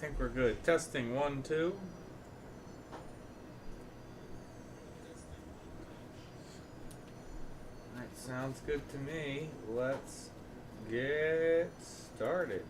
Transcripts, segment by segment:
think we're good. Testing 1, 2. That sounds good to me. Let's get started.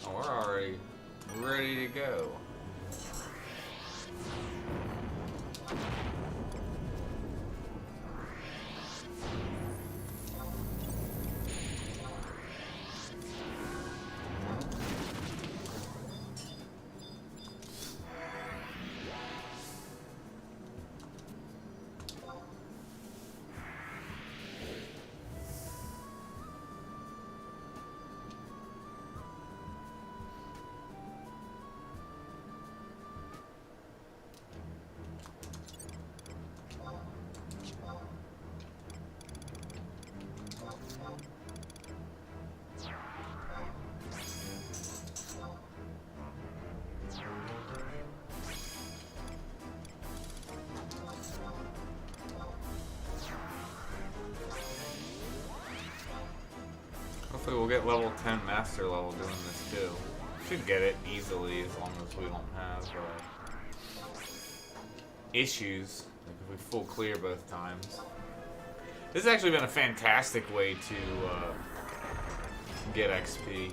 Oh, we're already ready to go. Hopefully we'll get level 10 master level doing this too. Should get it easily as long as we don't have issues. Like if we full clear both times. This has actually been a fantastic way to get XP.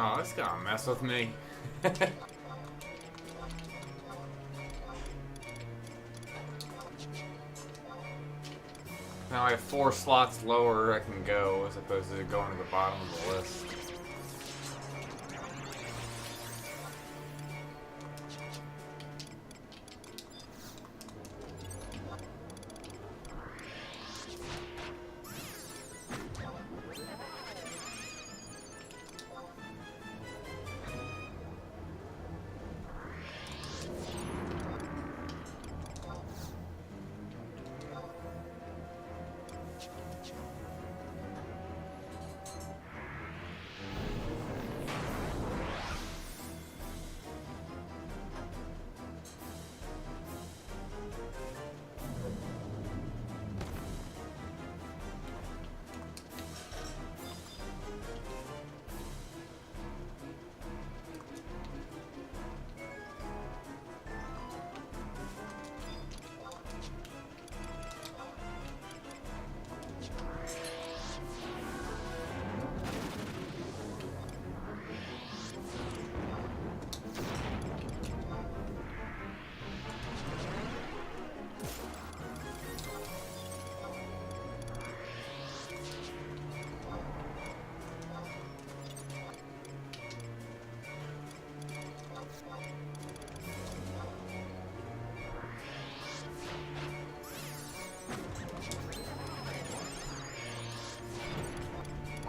Oh, it's gonna mess with me. Now I have 4 slots lower I can go as opposed to going to the bottom of the list.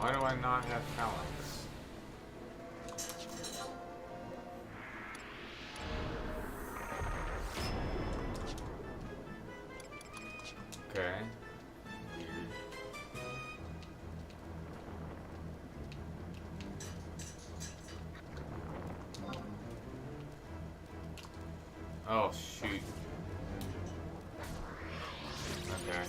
Why do I not have phalanx? Okay. Weird. Oh, shoot. Okay.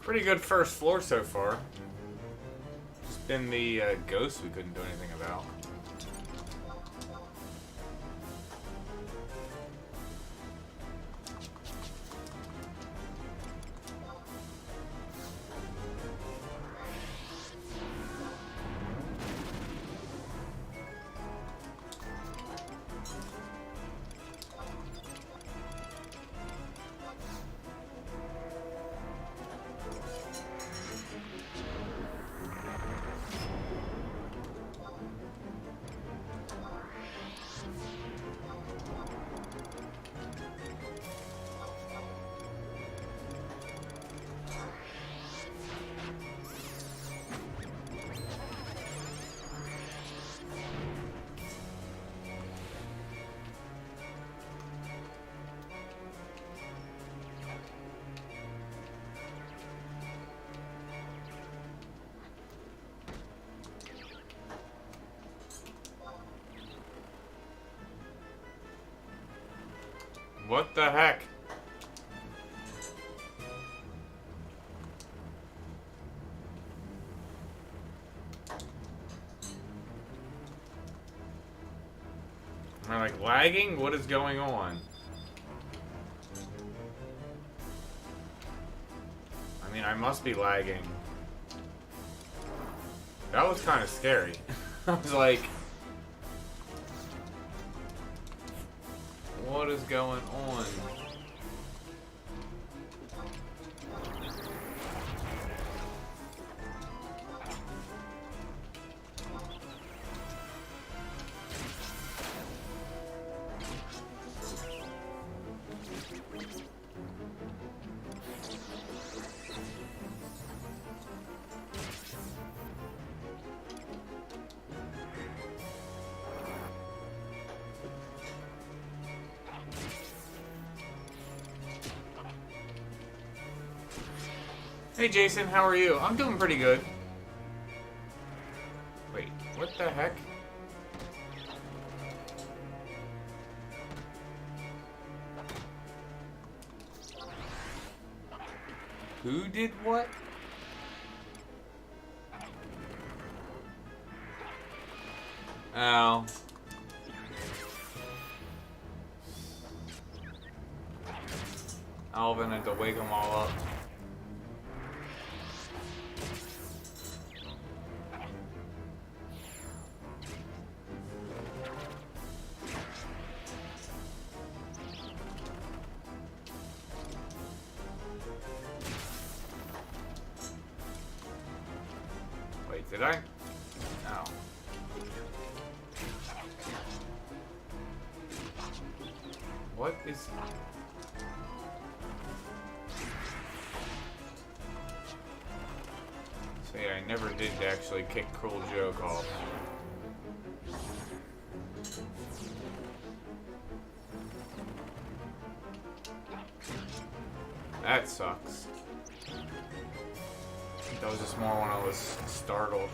Pretty good first floor so far. Just been the ghost we couldn't do anything about. What the heck? Am I like lagging? What is going on? I mean, I must be lagging. That was kind of scary. I was like, what is going on? Hey Jason, how are you? I'm doing pretty good. Wait, what the heck? Who did what? Oh. Alvin had to wake them all up. Wait, did I? No. What is... I never did actually kick Cruel Joke off. That sucks. That was just more when I was startled.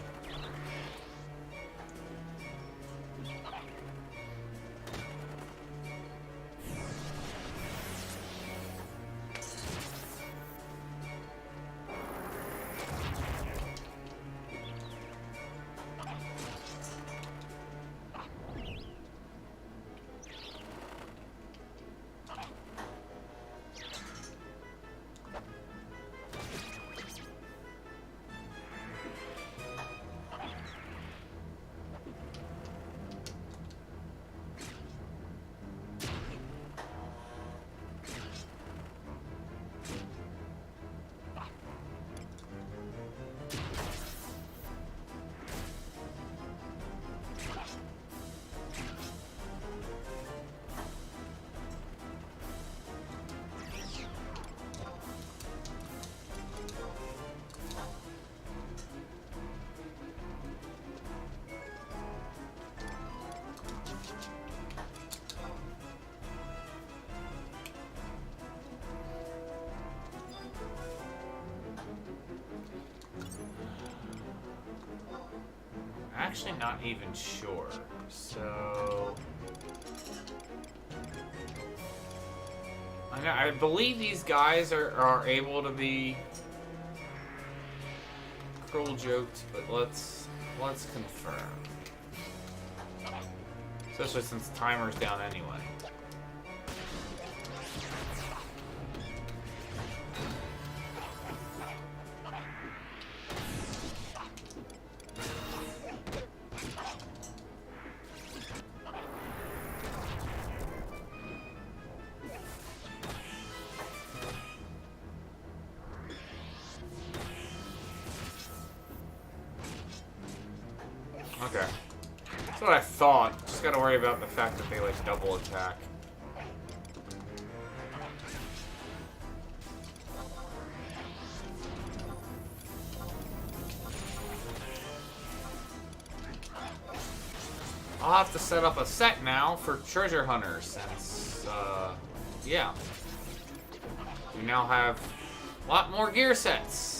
Actually not even sure. So I believe these guys are able to be Cruel Joked, but let's confirm. Especially since the timer's down anyway. Okay. That's what I thought. Just gotta worry about the fact that they like double attack. I'll have to set up a set now for treasure hunters since, yeah. We now have a lot more gear sets.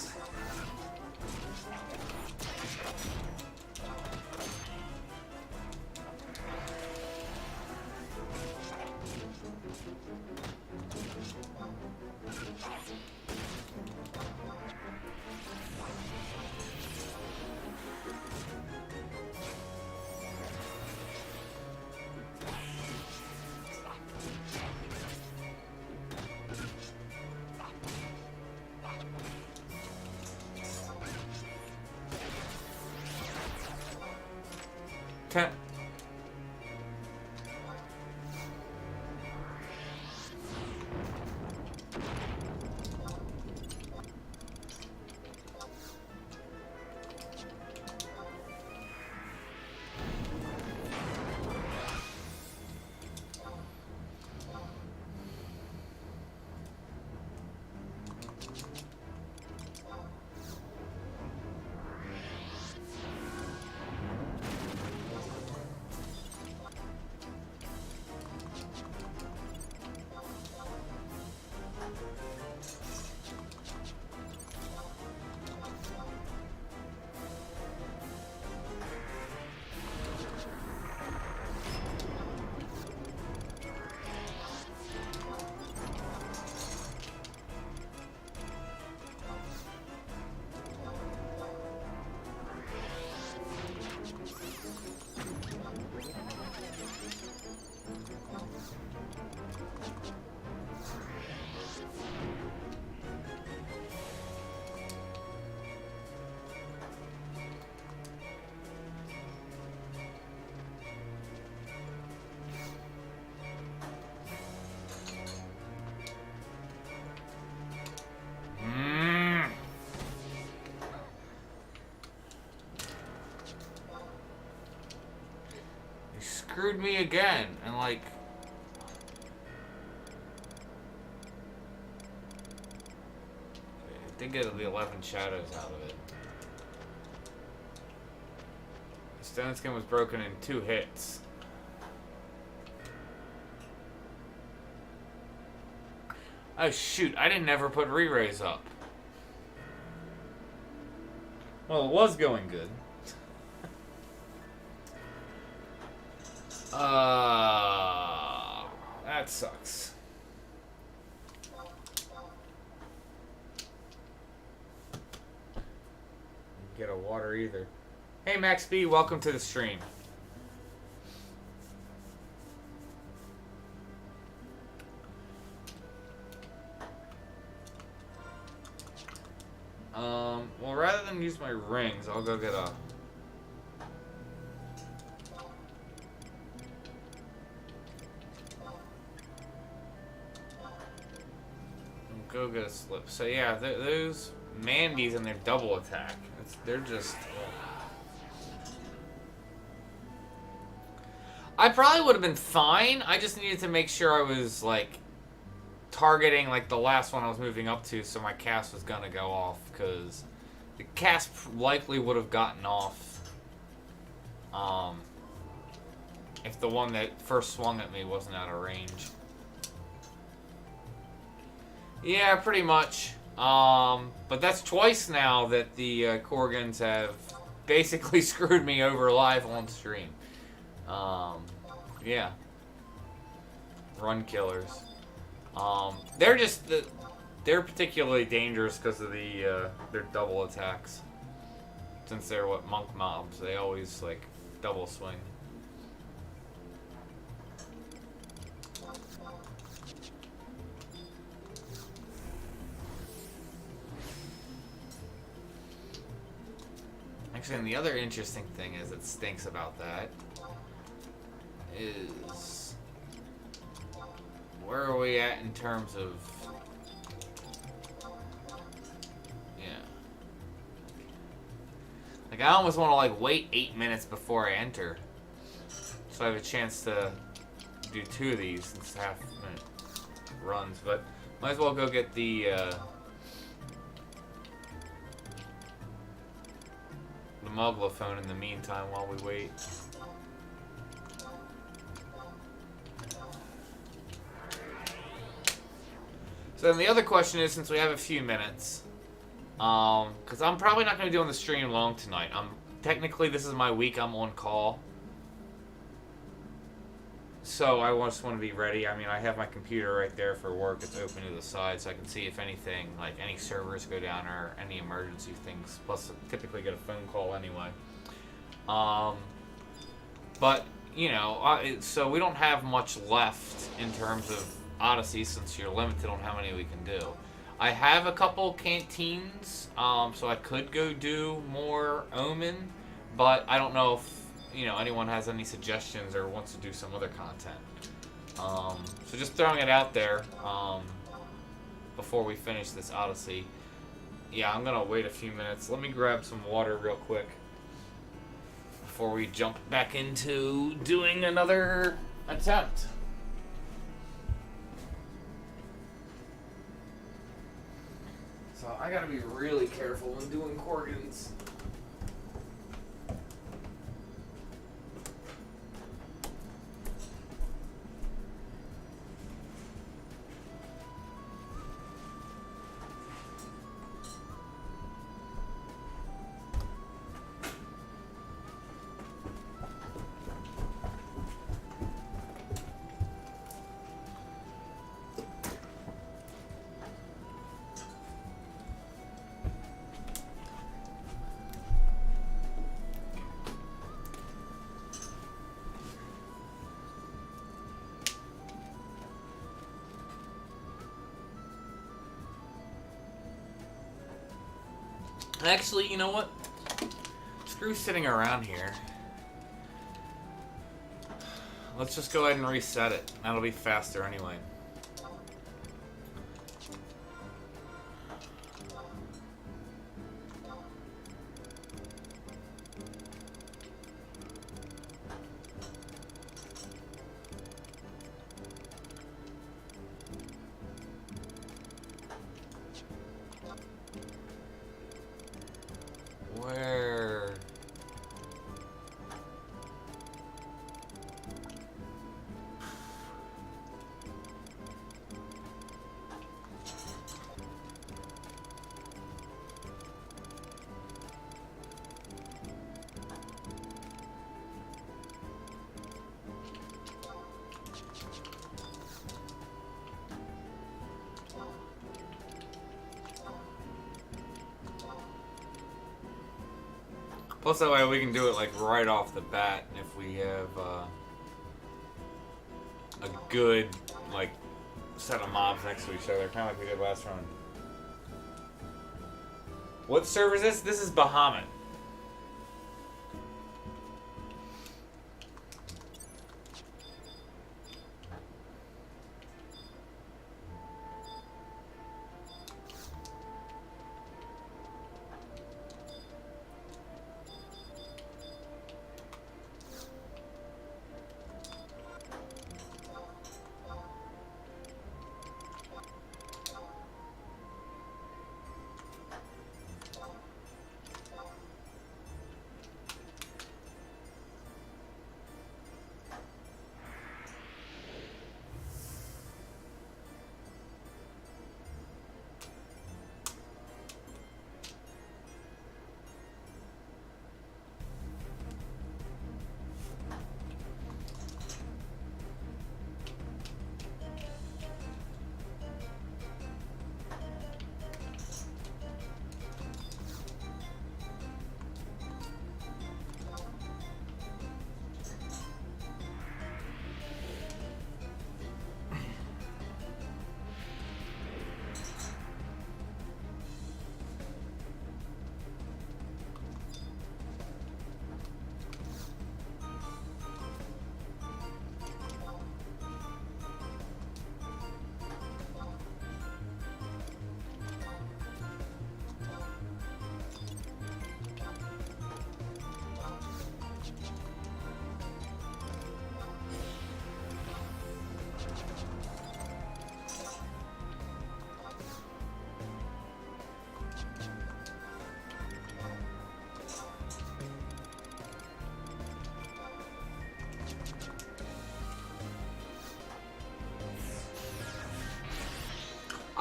Screwed me again, and like I did get the 11 shadows out of it. Stone Skin was broken in 2 hits. Oh shoot, I didn't ever put re-raise up. Well, it was going good. That sucks. Get a water either. Hey Max B, welcome to the stream. Well, rather than use my rings, I'll go get a... Go get a slip. So yeah, those Mandies and their double attack. They're just... I probably would have been fine. I just needed to make sure I was, like, targeting, like, the last one I was moving up to, so my cast was gonna go off, because the cast likely would have gotten off, if the one that first swung at me wasn't out of range. Yeah, pretty much. But that's twice now that the Korgans have basically screwed me over live on stream. Yeah. Run killers. They're particularly dangerous because of their double attacks. Since they're monk mobs, they always like double swing. Actually, and the other interesting thing is that stinks about that is where are we at in terms of like I almost want to like wait 8 minutes before I enter so I have a chance to do 2 of these since half-minute runs, but might as well go get the Muglophone in the meantime while we wait. So then the other question is, since we have a few minutes, because I'm probably not going to do on the stream long tonight. Technically this is my week I'm on call. So I just want to be ready. I mean, I have my computer right there for work. It's open to the side so I can see if anything, like any servers go down or any emergency things. Plus, I typically get a phone call anyway. But, you know, so we don't have much left in terms of Odyssey since you're limited on how many we can do. I have a couple canteens, so I could go do more Omen, but I don't know if anyone has any suggestions or wants to do some other content. So just throwing it out there before we finish this Odyssey. Yeah, I'm gonna wait a few minutes. Let me grab some water real quick before we jump back into doing another attempt. So I gotta be really careful when doing Korgans. Actually, you know what? Screw sitting around here. Let's just go ahead and reset it. That'll be faster anyway. Plus, that way we can do it like right off the bat if we have a good like set of mobs next to each other, kind of like we did last run. What server is this? This is Bahamut.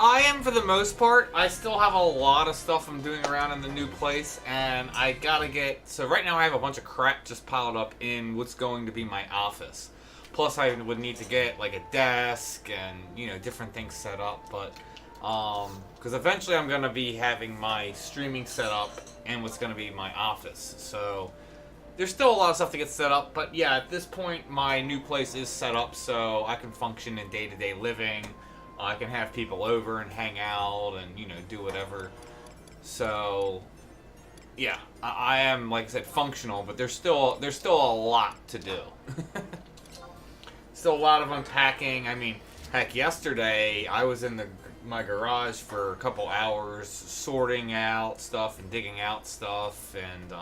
I am for the most part. I still have a lot of stuff I'm doing around in the new place, and I gotta get... So right now I have a bunch of crap just piled up in what's going to be my office. Plus I would need to get like a desk and, you know, different things set up, but... because eventually I'm gonna be having my streaming set up and what's gonna be my office. So there's still a lot of stuff to get set up, but yeah, at this point my new place is set up so I can function in day-to-day living. I can have people over and hang out and, you know, do whatever. So, yeah, I am, like I said, functional, but there's still a lot to do. Still a lot of unpacking. I mean, heck, yesterday I was in my garage for a couple hours sorting out stuff and digging out stuff and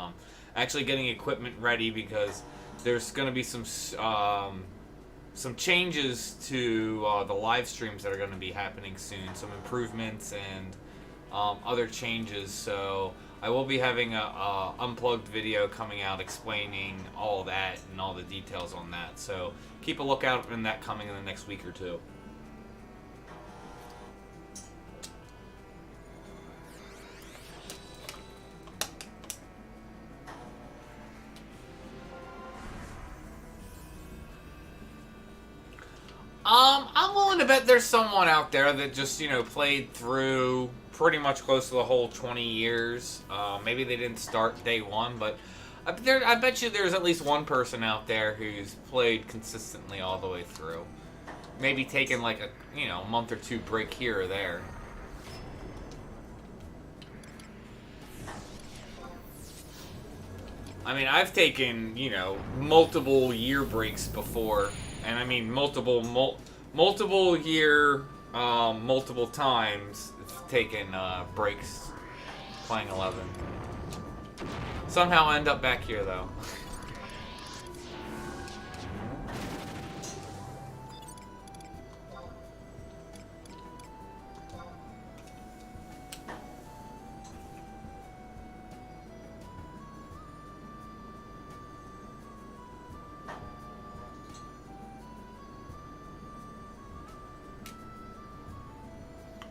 actually getting equipment ready because there's going to be some changes to the live streams that are going to be happening soon, some improvements and other changes. So I will be having a unplugged video coming out explaining all that and all the details on that. So keep a lookout in that coming in the next week or two. I'm willing to bet there's someone out there that just, you know, played through pretty much close to the whole 20 years. Maybe they didn't start day one, but I bet you there's at least one person out there who's played consistently all the way through. Maybe taking like a, you know, a month or two break here or there. I mean, I've taken, you know, multiple year breaks before. And I mean multiple year, multiple times taken breaks playing 11. Somehow end up back here though.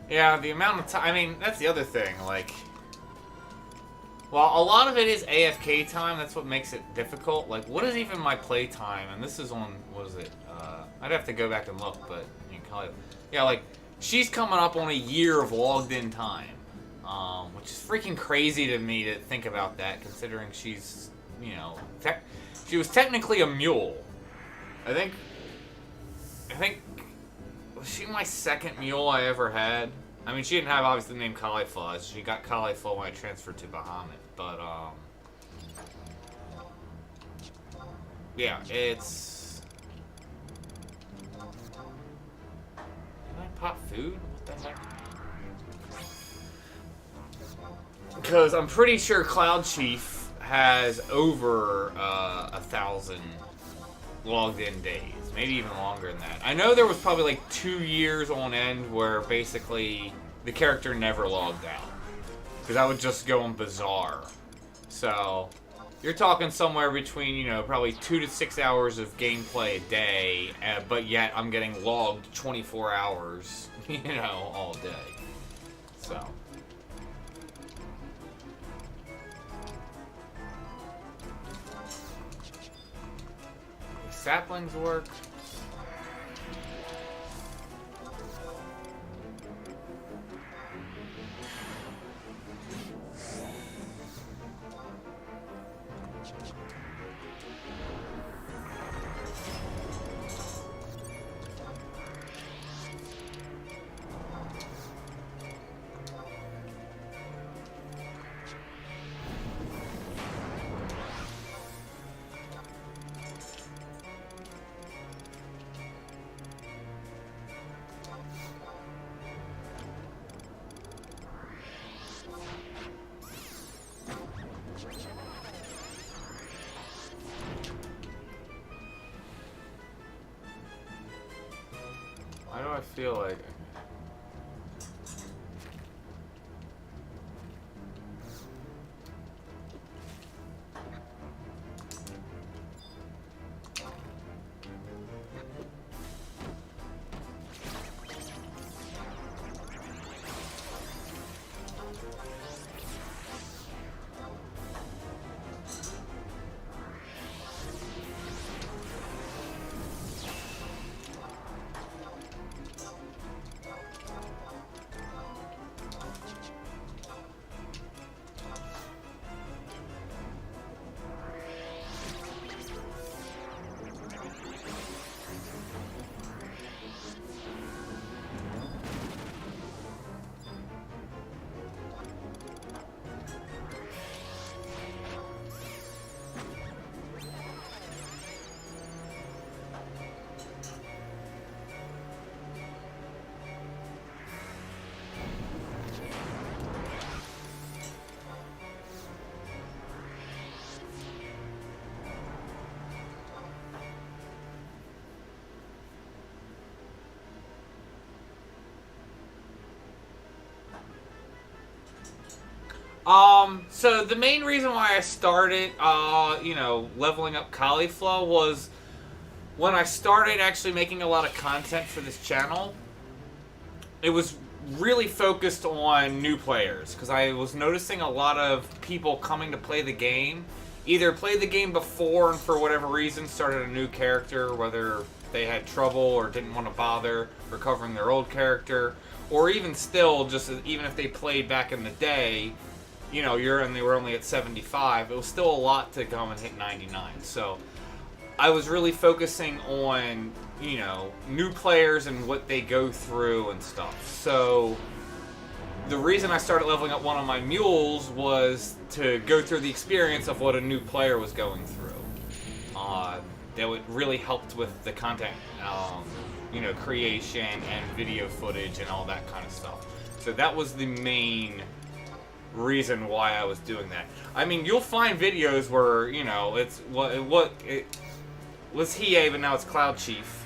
Yeah, the amount of time, I mean, that's the other thing, like, well, a lot of it is AFK time, that's what makes it difficult. Like, what is even my play time? And this is on, what is it, I'd have to go back and look, but you can call it, yeah, like, she's coming up on a year of logged in time. which is freaking crazy to me to think about that, considering she's, you know, she was technically a mule. I think, was she my second mule I ever had? I mean, she didn't have, obviously, the name Caulifla. She got Caulifla when I transferred to Bahamut, but, yeah, it's... Can I pop food? What the heck? Because I'm pretty sure cloudchief has over 1,000 logged in days. Maybe even longer than that. I know there was probably like 2 years on end where basically the character never logged out. Because I would just go on Bazaar. So, you're talking somewhere between, you know, probably 2 to 6 hours of gameplay a day, but yet I'm getting logged 24 hours, you know, all day. So. Saplings work. Why do I feel like... So the main reason why I started, you know, leveling up Caulifla was when I started actually making a lot of content for this channel, it was really focused on new players, because I was noticing a lot of people coming to play the game, either played the game before and for whatever reason started a new character, whether they had trouble or didn't want to bother recovering their old character, or even still, just even if they played back in the day, you know, they were only at 75, it was still a lot to come and hit 99. So I was really focusing on, you know, new players and what they go through and stuff. So the reason I started leveling up one of my mules was to go through the experience of what a new player was going through. That would really helped with the content, you know, creation and video footage and all that kind of stuff. So that was the main reason why I was doing that. I mean, you'll find videos where, you know, it's it was Hiei, but now it's cloudchief.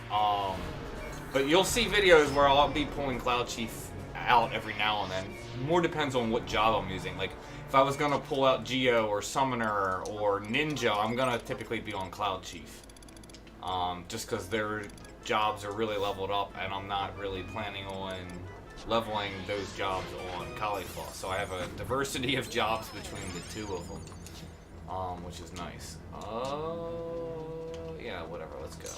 But you'll see videos where I'll be pulling cloudchief out every now and then. More depends on what job I'm using. Like, if I was gonna pull out Geo or Summoner or Ninja, I'm gonna typically be on cloudchief. Just because their jobs are really leveled up, and I'm not really planning on leveling those jobs on Caulifla. So I have a diversity of jobs between the two of them, which is nice. Yeah, whatever, let's go.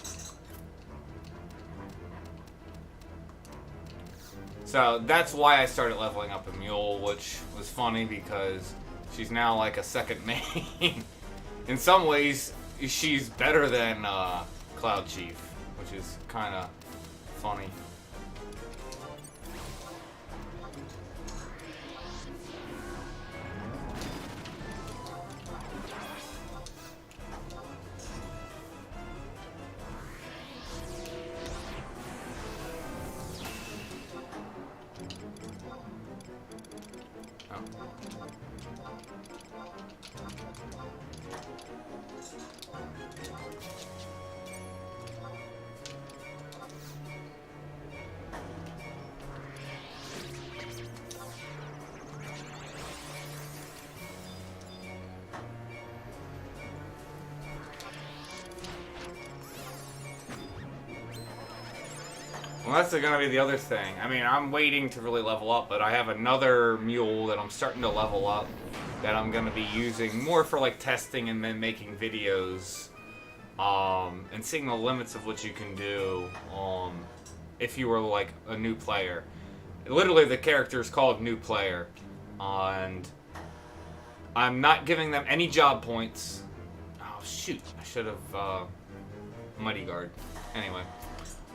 So that's why I started leveling up a mule, which was funny because she's now like a second main. In some ways, she's better than Cloudchief, which is kind of funny. Well, that's gonna be the other thing. I mean, I'm waiting to really level up, but I have another mule that I'm starting to level up that I'm gonna be using more for like testing and then making videos, and seeing the limits of what you can do, if you were like a new player. Literally, the character is called New Player, and I'm not giving them any job points. Oh shoot! I should have Mighty Guard. Anyway,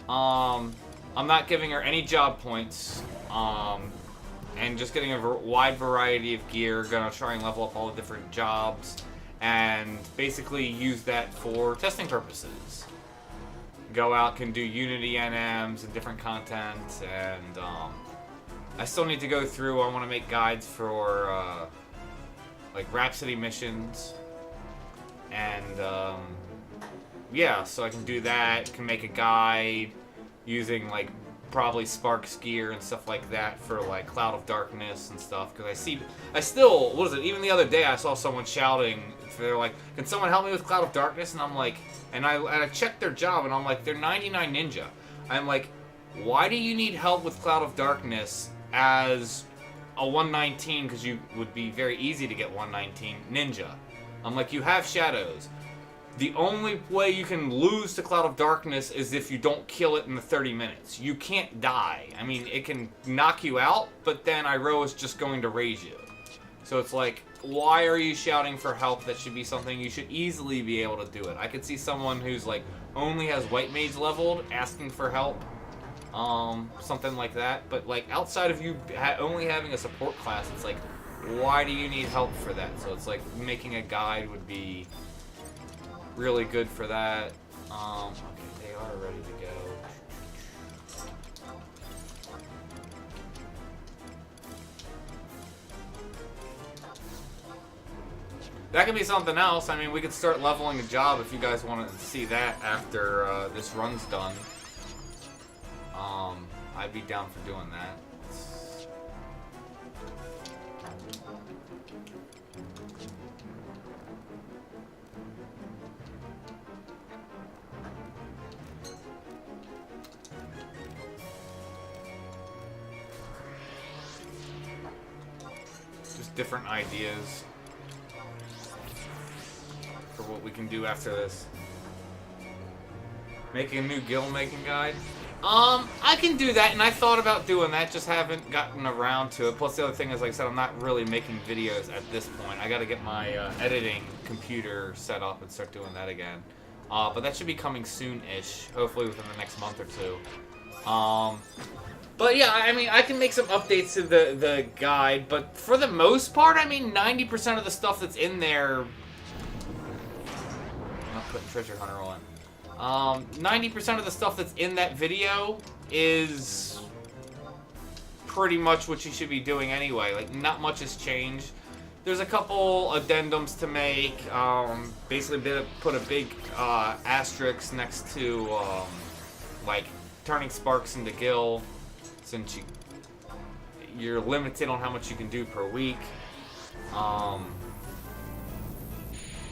I'm not giving her any job points, and just getting a wide variety of gear. Gonna try and level up all the different jobs, and basically use that for testing purposes. Go out, can do Unity NMs and different content, and I still need to go through. I want to make guides for like Rhapsody missions, and yeah, so I can do that. Can make a guide using like probably Sparks gear and stuff like that for like Cloud of Darkness and stuff. Because I still, what is it? Even the other day I saw someone shouting. They're like, "Can someone help me with Cloud of Darkness?" And I'm like, and I checked their job and I'm like, they're 99 ninja. I'm like, why do you need help with Cloud of Darkness as a 119? Because you would be very easy to get 119 ninja. I'm like, you have shadows. The only way you can lose to Cloud of Darkness is if you don't kill it in the 30 minutes. You can't die. I mean, it can knock you out, but then Iroh is just going to raise you. So it's like, why are you shouting for help? That should be something you should easily be able to do it. I could see someone who's like, only has White Mage leveled, asking for help. Something like that. But like, outside of you only having a support class, it's like, why do you need help for that? So it's like, making a guide would be really good for that. Okay, they are ready to go. That could be something else. I mean, we could start leveling a job if you guys want to see that after this run's done. I'd be down for doing that. Different ideas for what we can do after this. Making a new guild making guide. I can do that, and I thought about doing that, just haven't gotten around to it. Plus, the other thing is, like I said, I'm not really making videos at this point. I got to get my editing computer set up and start doing that again. But that should be coming soon-ish, hopefully within the next month or two. But yeah, I mean, I can make some updates to the guide, but for the most part, I mean, 90% of the stuff that's in there... I'm not putting Treasure Hunter on. 90% of the stuff that's in that video is pretty much what you should be doing anyway. Like, not much has changed. There's a couple addendums to make. Basically, put a big asterisk next to, like, turning Sparks into Gil, since you're limited on how much you can do per week.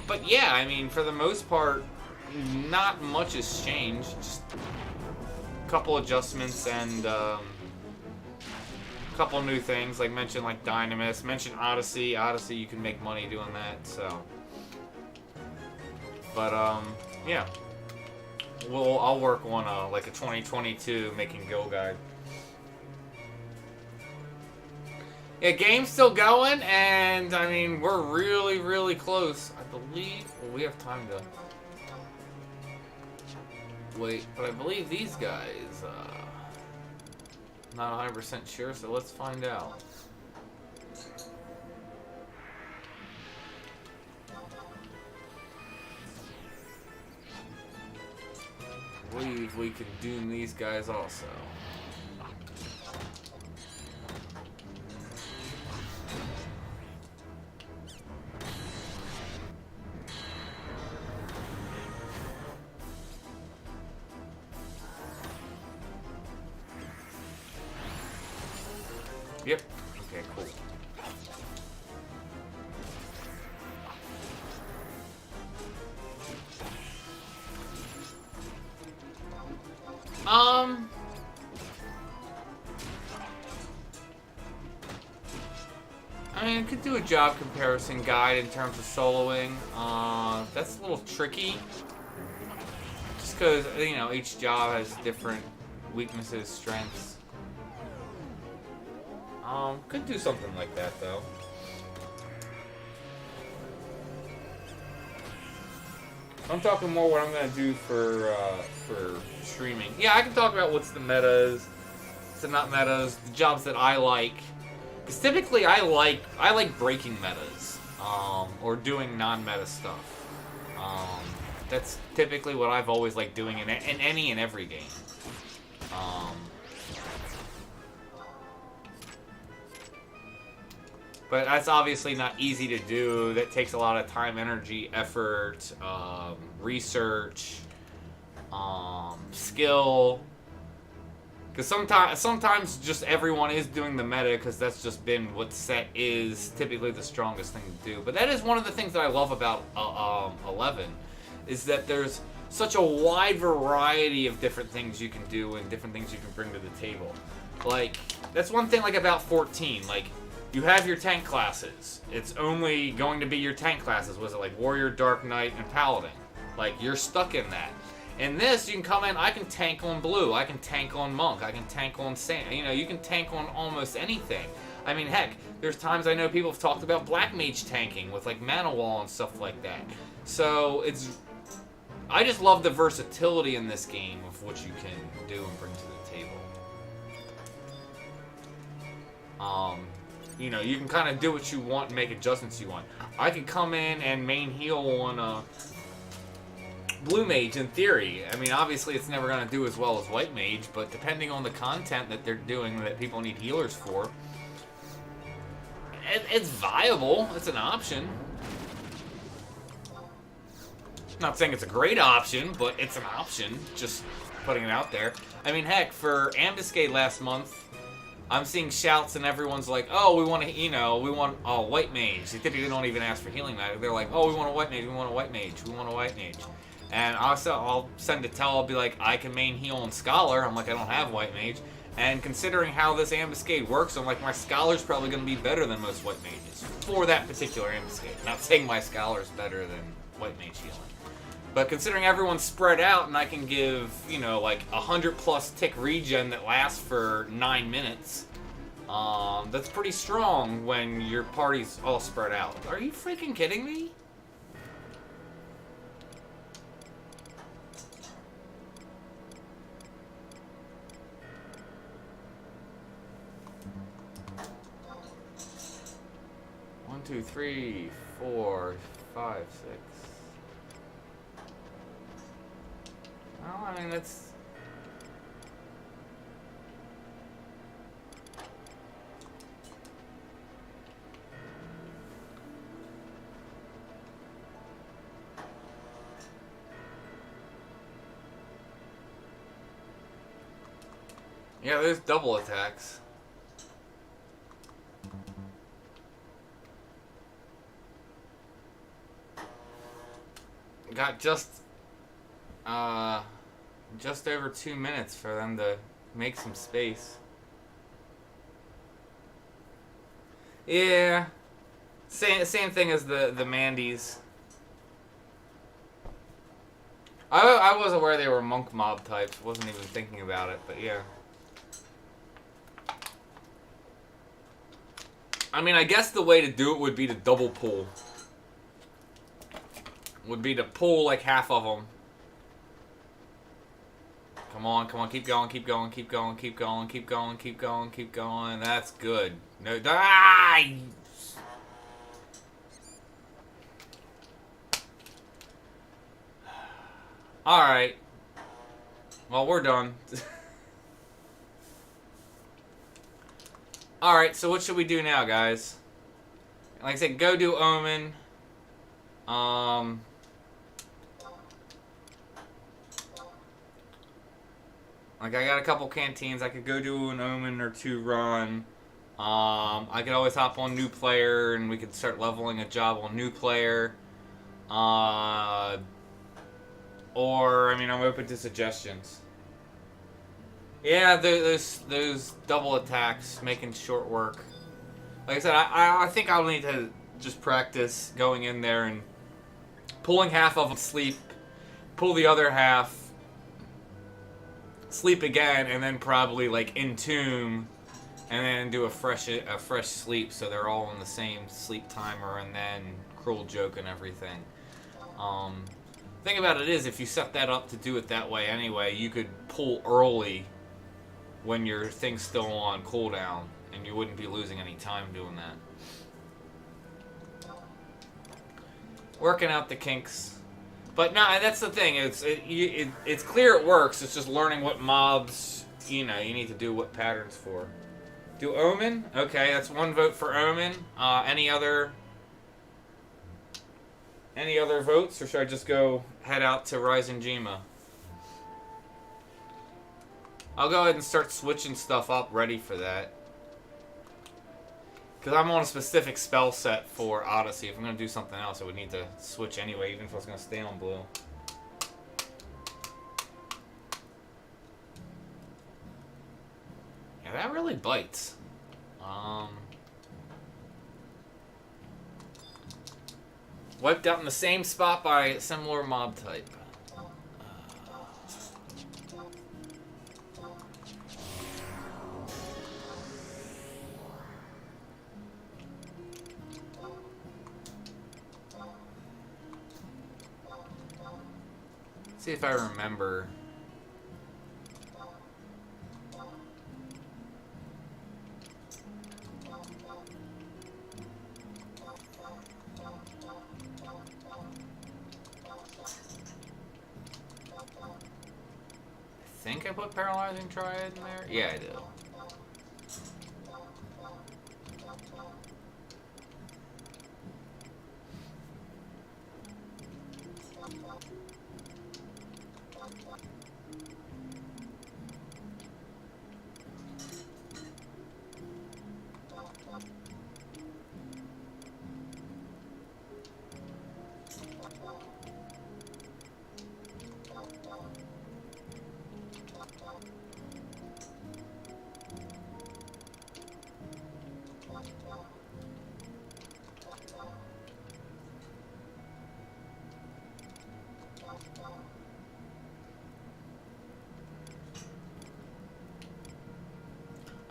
But yeah, I mean, for the most part, not much has changed. Just a couple adjustments and a couple new things, like mentioned, like Dynamis. Mentioned Odyssey. Odyssey, you can make money doing that. So, but yeah, I'll work on like a 2022 making guild guide. Yeah, game's still going, and I mean, we're really, really close. I believe, well, we have time to wait, but I believe these guys, not 100% sure, so let's find out. I believe we can doom these guys also. Yep. Okay, cool. I mean, I could do a job comparison guide in terms of soloing. That's a little tricky. Just because, you know, each job has different weaknesses, strengths. Could do something like that, though. I'm talking more what I'm gonna do for streaming. Yeah, I can talk about what's the metas, what's the not metas, the jobs that I like. Because typically I like breaking metas, or doing non-meta stuff. That's typically what I've always liked doing in any and every game. But that's obviously not easy to do. That takes a lot of time, energy, effort, research, skill. Because sometimes just everyone is doing the meta because that's just been what set is typically the strongest thing to do. But that is one of the things that I love about 11, is that there's such a wide variety of different things you can do and different things you can bring to the table. Like, that's one thing like about 14. Like, you have your tank classes. It's only going to be your tank classes. Was it like Warrior, Dark Knight, and Paladin? Like, you're stuck in that. In this, you can come in, I can tank on Blue, I can tank on Monk, I can tank on Sand. You know, you can tank on almost anything. I mean, heck, there's times I know people have talked about Black Mage tanking with like Mana Wall and stuff like that. So, I just love the versatility in this game of what you can do and bring to the table. You know, you can kind of do what you want and make adjustments you want. I could come in and main heal on Blue Mage in theory. I mean, obviously it's never going to do as well as White Mage, but depending on the content that they're doing that people need healers for, it's viable. It's an option. Not saying it's a great option, but it's an option. Just putting it out there. I mean, heck, for Ambuscade last month, I'm seeing shouts and everyone's like, oh, we want to, you know, we want a White Mage. They typically don't even ask for healing magic. They're like, oh, we want a White Mage, we want a White Mage, we want a White Mage. And I'll send a tell, I'll be like, I can main heal on Scholar. I'm like, I don't have White Mage. And considering how this Ambuscade works, I'm like, my Scholar's probably going to be better than most White Mages for that particular Ambuscade. Not saying my Scholar's better than White Mage healing. But considering everyone's spread out and I can give, you know, like 100+ tick regen that lasts for 9 minutes, that's pretty strong when your party's all spread out. Are you freaking kidding me? One, 2, 3, 4, 5, 6. Well, I mean, that's... Yeah, there's double attacks. Got just over 2 minutes for them to make some space. Yeah, same thing as the Mandies. I wasn't aware they were monk mob types. Wasn't even thinking about it, but yeah. I mean, I guess the way to do it would be to double pull. Would be to pull like half of them. Come on, come on, keep going, keep going, keep going, keep going, keep going, keep going, keep going. That's good. No, die! Alright. Well, we're done. Alright, so what should we do now, guys? Like I said, go do Omen. Like, I got a couple canteens. I could go do an Omen or 2 run. I could always hop on new player, and we could start leveling a job on new player. Or, I mean, I'm open to suggestions. Yeah, those double attacks, making short work. Like I said, I think I'll need to just practice going in there and pulling half of them, sleep, pull the other half, sleep again, and then probably like entomb, and then do a fresh sleep, so they're all in the same sleep timer, and then cruel joke and everything. Thing about it is, if you set that up to do it that way anyway, you could pull early when your thing's still on cooldown, and you wouldn't be losing any time doing that. Working out the kinks. But no, that's the thing. It's clear it works. It's just learning what mobs, you need to do what patterns for. Do Omen? Okay, that's 1 vote for Omen. Any other votes, or should I just go head out to Rising Jima? I'll go ahead and start switching stuff up, ready for that. Because I'm on a specific spell set for Odyssey. If I'm going to do something else, I would need to switch anyway, even if I was going to stay on blue. Yeah, that really bites. Wiped out in the same spot by a similar mob type. See if I remember. I think I put Paralyzing Triad in there? Yeah, I do.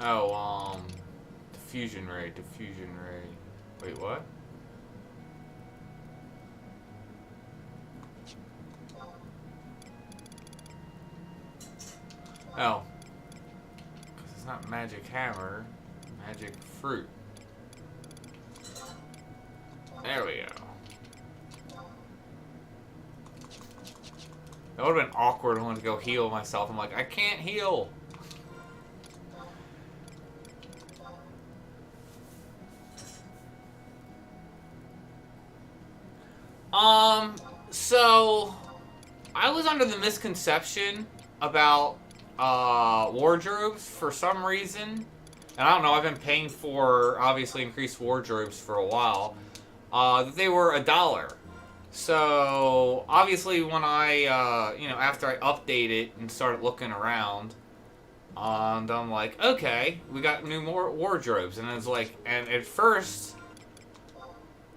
Oh, diffusion ray. Wait, what? Oh. Because it's not magic hammer, magic fruit. There we go. That would have been awkward. I wanted to go heal myself. I'm like, I can't heal. So I was under the misconception about wardrobes for some reason, and I don't know, I've been paying for obviously increased wardrobes for a while, that they were $1. So obviously when I after I updated it and started looking around, and I'm like, okay, we got new more wardrobes, and it's like, and at first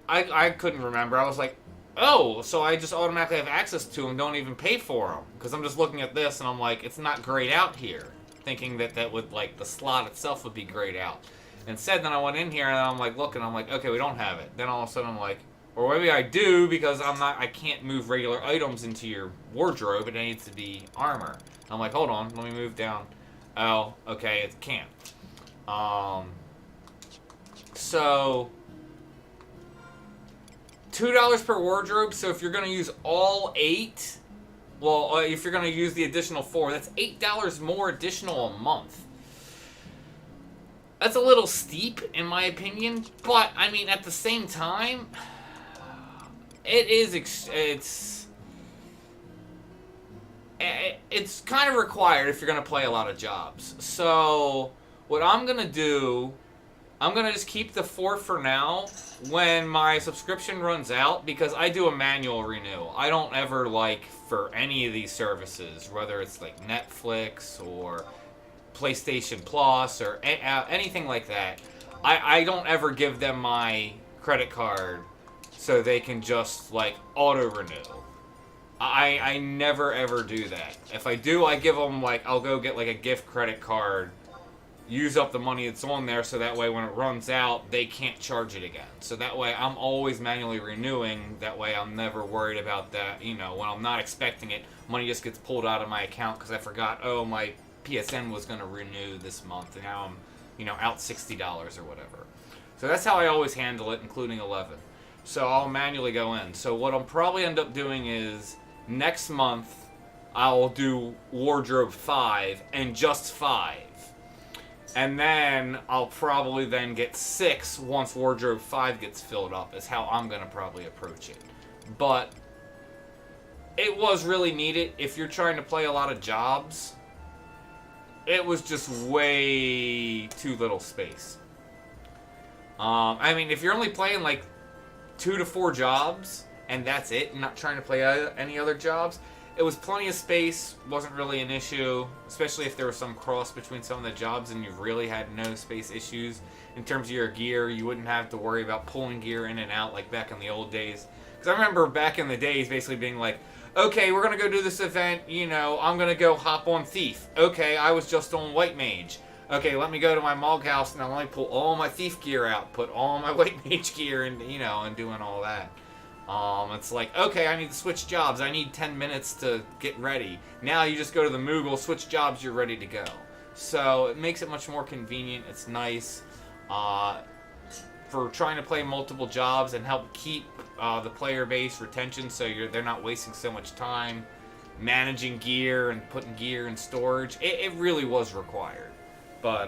I couldn't remember. I was like, oh, so I just automatically have access to them, don't even pay for them. Because I'm just looking at this, and I'm like, it's not grayed out here. Thinking that would, like, the slot itself would be grayed out. Instead, then I went in here and I'm like, looking, I'm like, okay, we don't have it. Then all of a sudden I'm like, or maybe I do because I can't move regular items into your wardrobe. It needs to be armor. I'm like, hold on, let me move down. Oh, okay, it can't. So $2 per wardrobe. So if you're gonna use all 8, well, if you're gonna use the additional 4, that's $8 more additional a month. That's a little steep, in my opinion. But I mean, at the same time, it's kind of required if you're gonna play a lot of jobs. So what I'm gonna do, I'm gonna just keep the 4 for now. When my subscription runs out, because I do a manual renew. I don't ever like for any of these services, whether it's like Netflix or PlayStation Plus or anything like that. I don't ever give them my credit card so they can just like auto renew. I never ever do that. If I do, I give them like, I'll go get like a gift credit card, use up the money that's on there so that way when it runs out, they can't charge it again. So that way I'm always manually renewing. That way I'm never worried about that. You know, when I'm not expecting it, money just gets pulled out of my account because I forgot, oh, my PSN was going to renew this month and now I'm, you know, out $60 or whatever. So that's how I always handle it, including 11. So I'll manually go in. So what I'll probably end up doing is next month I'll do wardrobe 5 and just 5. And then I'll probably then get 6 once wardrobe 5 gets filled up, is how I'm going to probably approach it. But it was really needed if you're trying to play a lot of jobs. It was just way too little space. I mean, if you're only playing like 2 to 4 jobs and that's it, and not trying to play any other jobs, it was plenty of space, wasn't really an issue, especially if there was some cross between some of the jobs and you really had no space issues. In terms of your gear, you wouldn't have to worry about pulling gear in and out like back in the old days. Because I remember back in the days basically being like, okay, we're going to go do this event, you know, I'm going to go hop on Thief. Okay, I was just on White Mage. Okay, let me go to my Mog House and let me pull all my Thief gear out, put all my White Mage gear and, you know, and doing all that. It's like, okay, I need to switch jobs. I need 10 minutes to get ready. Now you just go to the Moogle, switch jobs, you're ready to go. So it makes it much more convenient. It's nice for trying to play multiple jobs and help keep the player base retention so they're not wasting so much time managing gear and putting gear in storage. It really was required. But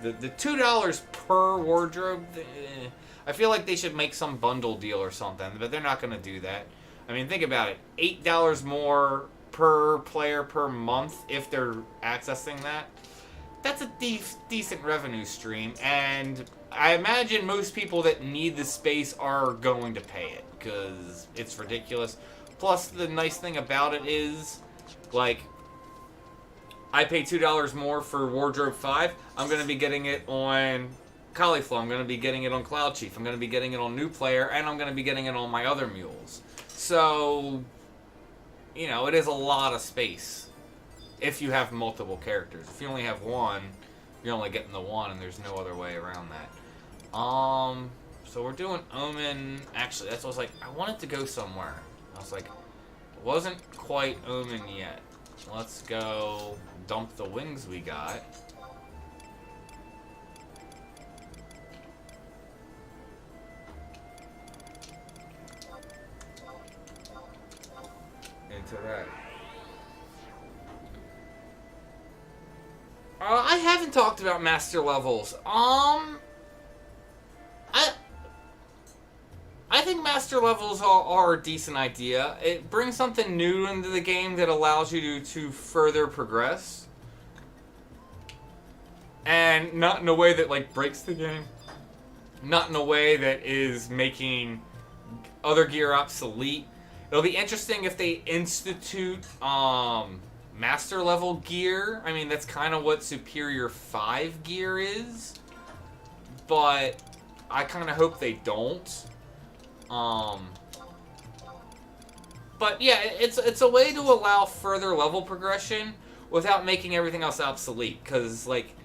the $2 per wardrobe... I feel like they should make some bundle deal or something, but they're not going to do that. I mean, think about it. $8 more per player per month if they're accessing that. That's a decent revenue stream, and I imagine most people that need the space are going to pay it, because it's ridiculous. Plus, the nice thing about it is, like, I pay $2 more for Wardrobe 5. I'm going to be getting it on Cauliflower, I'm going to be getting it on Cloudchief, I'm going to be getting it on New Player, and I'm going to be getting it on my other mules. So, you know, it is a lot of space if you have multiple characters. If you only have one, you're only getting the one, and there's no other way around that. So we're doing Omen. Actually, that's what I was like, I wanted to go somewhere. I was like, it wasn't quite Omen yet. Let's go dump the wings we got. Into that. I haven't talked about master levels. I think master levels are a decent idea. It brings something new into the game that allows you to further progress. And not in a way that, like, breaks the game. Not in a way that is making other gear obsolete. It'll be interesting if they institute master level gear. I mean, that's kind of what Superior 5 gear is. But I kind of hope they don't. But yeah, it's a way to allow further level progression without making everything else obsolete. Because, like,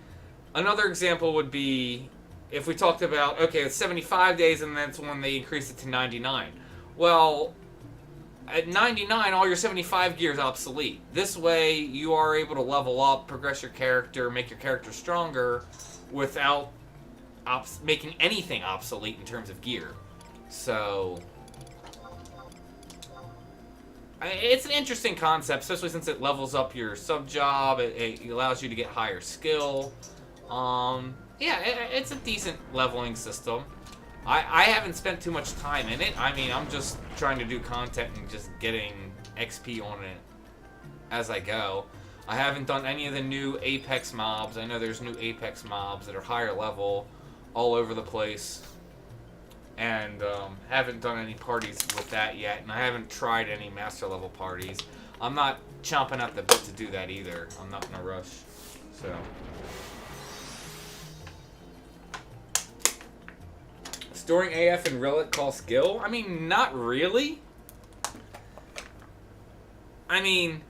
another example would be if we talked about, okay, it's 75 days and that's when they increase it to 99. Well, at 99, all your 75 gear is obsolete. This way, you are able to level up, progress your character, make your character stronger without making anything obsolete in terms of gear. So, it's an interesting concept, especially since it levels up your sub-job. It allows you to get higher skill. Yeah, it's a decent leveling system. I haven't spent too much time in it. I mean, I'm just trying to do content and just getting XP on it as I go. I haven't done any of the new Apex mobs. I know there's new Apex mobs that are higher level all over the place. And haven't done any parties with that yet. And I haven't tried any master level parties. I'm not chomping at the bit to do that either. I'm not in a rush. So... Storing AF and Relic costs gil? I mean, not really. I mean,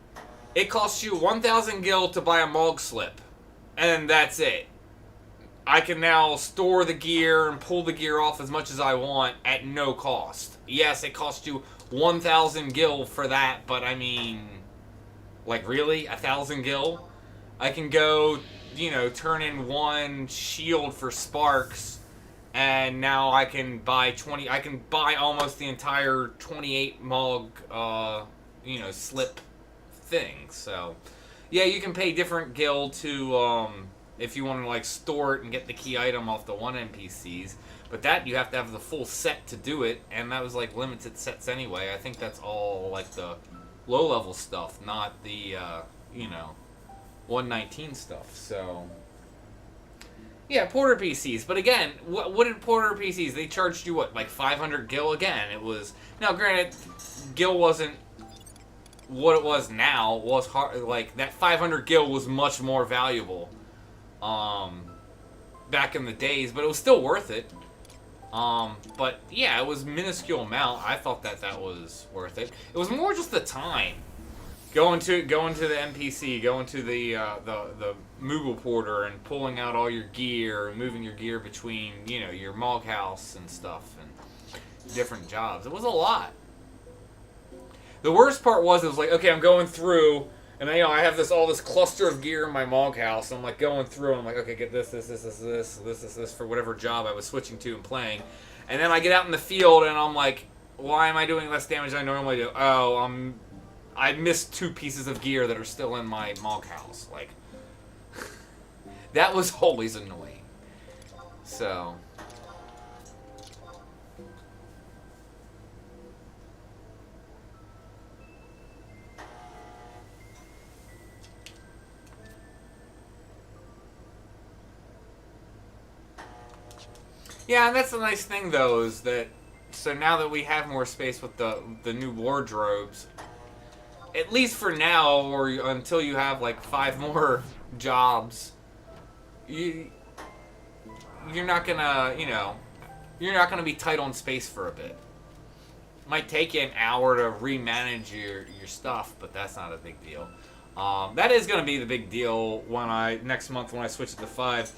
it costs you 1,000 gil to buy a Mog slip. And that's it. I can now store the gear and pull the gear off as much as I want at no cost. Yes, it costs you 1,000 gil for that, but I mean... Like, really? 1,000 gil? I can go, you know, turn in one shield for sparks... And now I can buy I can buy almost the entire 28 Mog, you know, slip thing. So, yeah, you can pay different gil to, if you want to, like, store it and get the key item off the one NPCs. But that, you have to have the full set to do it, and that was, like, limited sets anyway. I think that's all, like, the low-level stuff, not the, you know, 119 stuff, so... Yeah, Porter PCs. But again, what did Porter PCs? They charged you, what, like 500 gil again? It was... Now, granted, gil wasn't what it was now. It was hard, like, that 500 gil was much more valuable back in the days, but it was still worth it. But, yeah, it was minuscule amount. I thought that was worth it. It was more just the time. Going to the NPC, going to the Moogle Porter and pulling out all your gear and moving your gear between, you know, your Mog House and stuff and different jobs. It was a lot. The worst part was, it was like, okay, I'm going through, and you know, I have all this cluster of gear in my Mog House, and I'm like going through, and I'm like, okay, get this for whatever job I was switching to and playing. And then I get out in the field, and I'm like, why am I doing less damage than I normally do? Oh, I missed 2 pieces of gear that are still in my Mog House. Like, that was always annoying. So. Yeah, and that's the nice thing, though, is that, so now that we have more space with the new wardrobes, at least for now, or until you have like 5 more jobs, you're not gonna, you know, you're not gonna be tight on space for a bit. Might take you an hour to remanage your stuff, but that's not a big deal. That is gonna be the big deal when next month when I switch it to 5.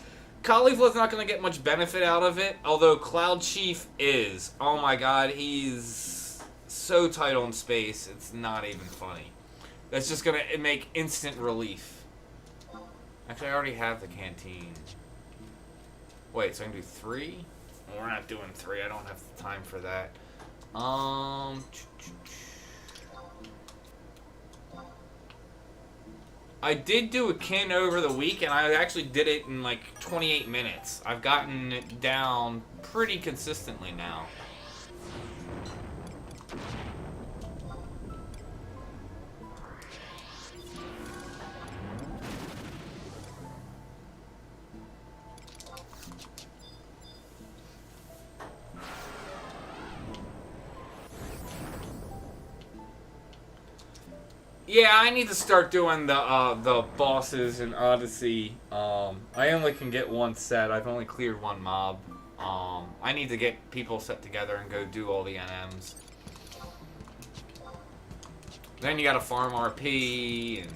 Caulifla's not gonna get much benefit out of it, although Cloudchief is. Oh my god, he's so tight on space, it's not even funny. That's just gonna make instant relief. Actually, I already have the canteen. Wait, so I can do 3? Well, we're not doing 3. I don't have the time for that. I did do a kin over the week, and I actually did it in like 28 minutes. I've gotten it down pretty consistently now. Yeah, I need to start doing the bosses in Odyssey. I only can get 1 set. I've only cleared 1 mob. I need to get people set together and go do all the NMs. Then you gotta farm RP, and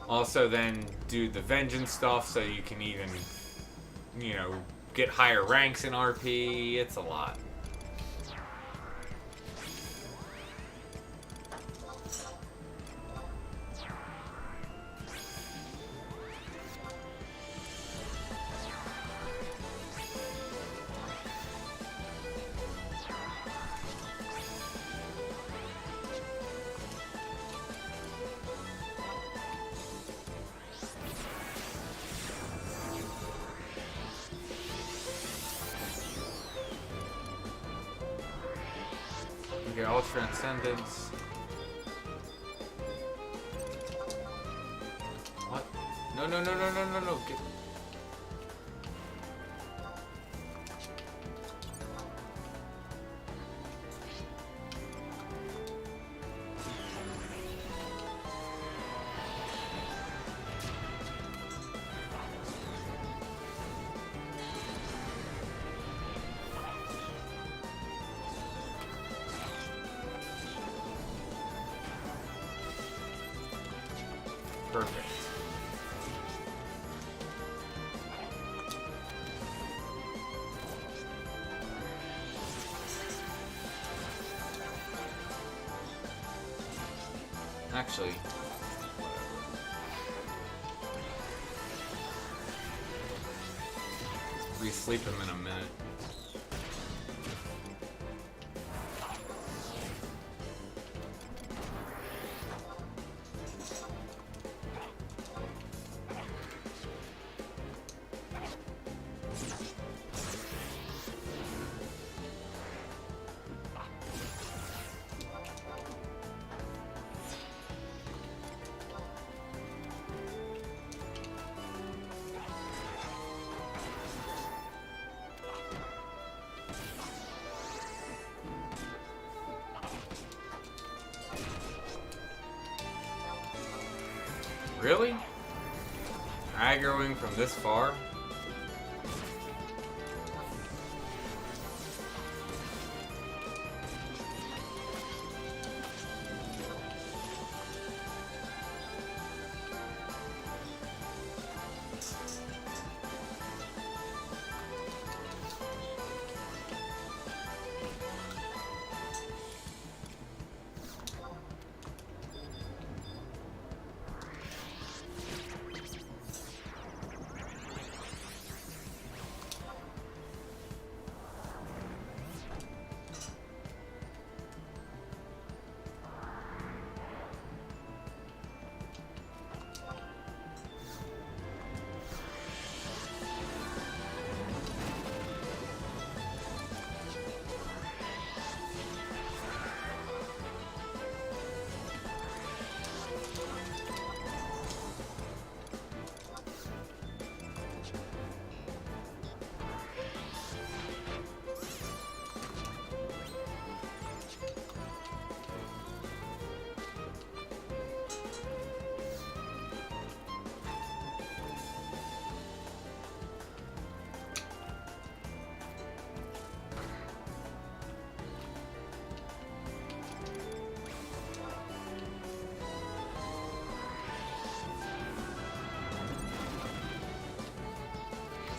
also then do the vengeance stuff so you can even, you know, get higher ranks in RP. It's a lot. Get all transcendence. What? No, no, no, no, no, no, no. Get... Perfect. Actually, let's re-sleep him in a minute. Really? Aggroing from this far?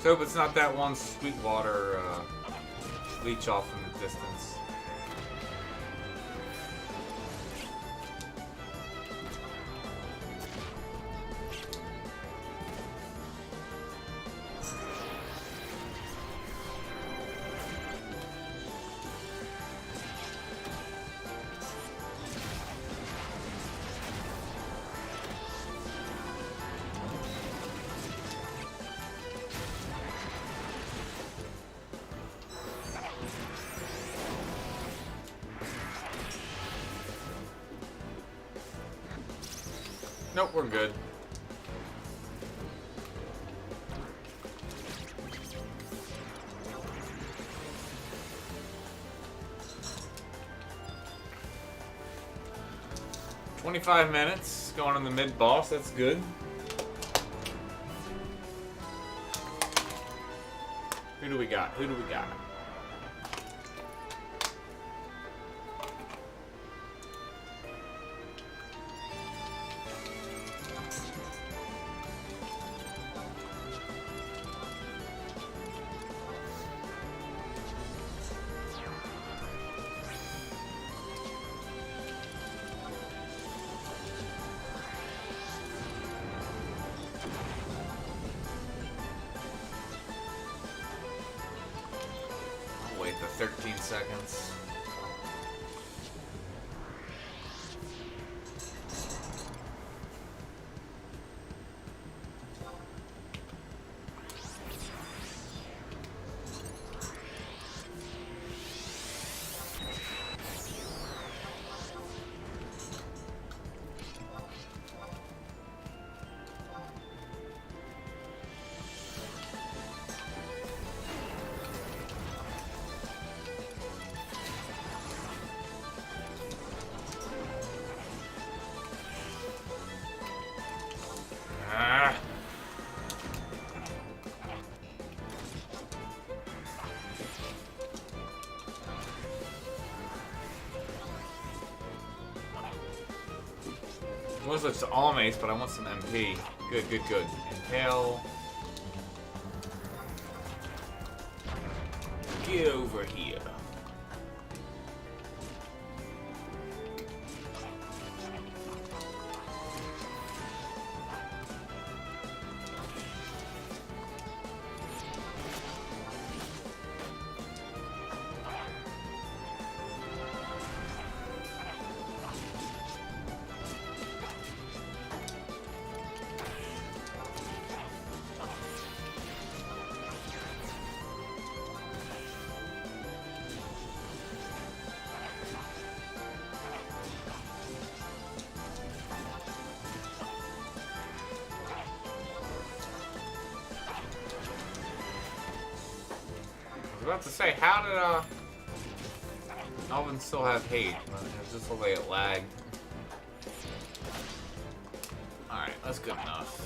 So, but it's not that one Sweetwater leech off in the distance. Nope, we're good. "25 minutes going on the mid boss, that's good. Who do we got? Who do we got? seconds. Was it's all mace, but I want some MP. Good, good, good. Impale. Get over here. About to say, how did Alvin still have hate? It's just the way it lagged. Alright, that's good enough.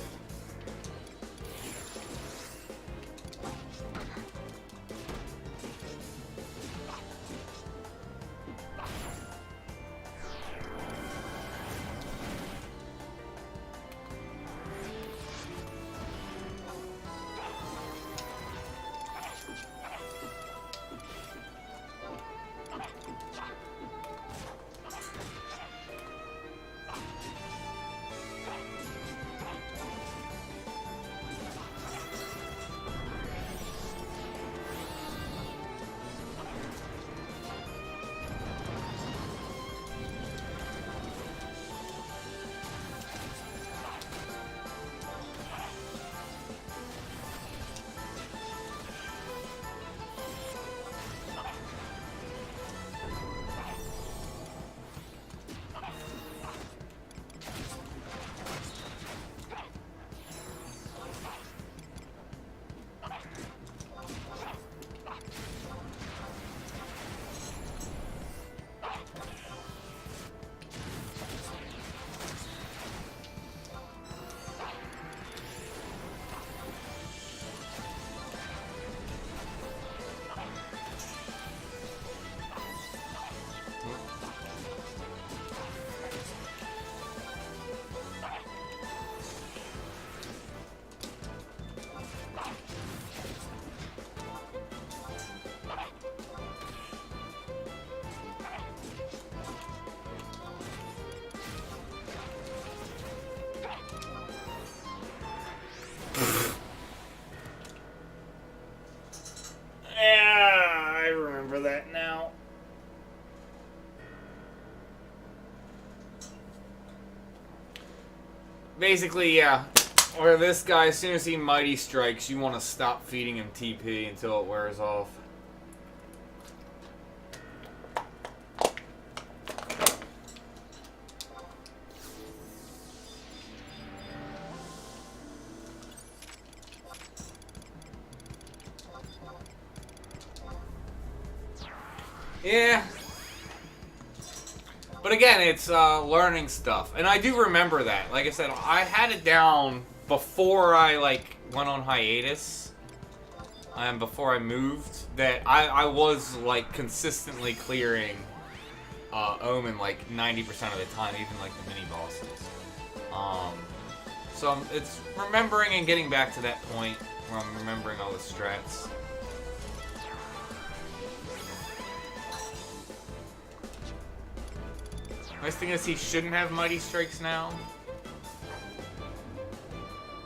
That now. Basically, yeah. Where this guy, as soon as he mighty strikes, you want to stop feeding him TP until it wears off. Yeah. But again, it's learning stuff. And I do remember that. Like I said, I had it down before I went on hiatus. And before I moved. That I was consistently clearing Omen 90% of the time, even the mini bosses. So it's remembering and getting back to that point where I'm remembering all the strats. Nice thing is he shouldn't have mighty strikes now.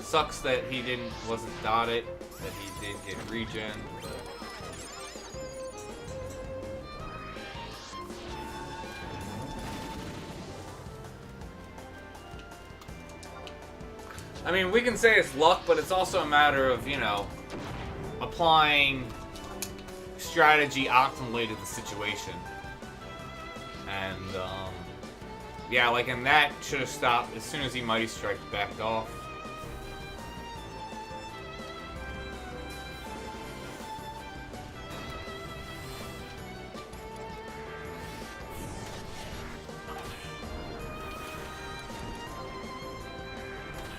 Sucks that he wasn't dotted, that he did get regen. But I mean, we can say it's luck, but it's also a matter of, you know, applying strategy optimally to the situation. And, yeah, like in that, should have stopped as soon as he Mighty Strike backed off.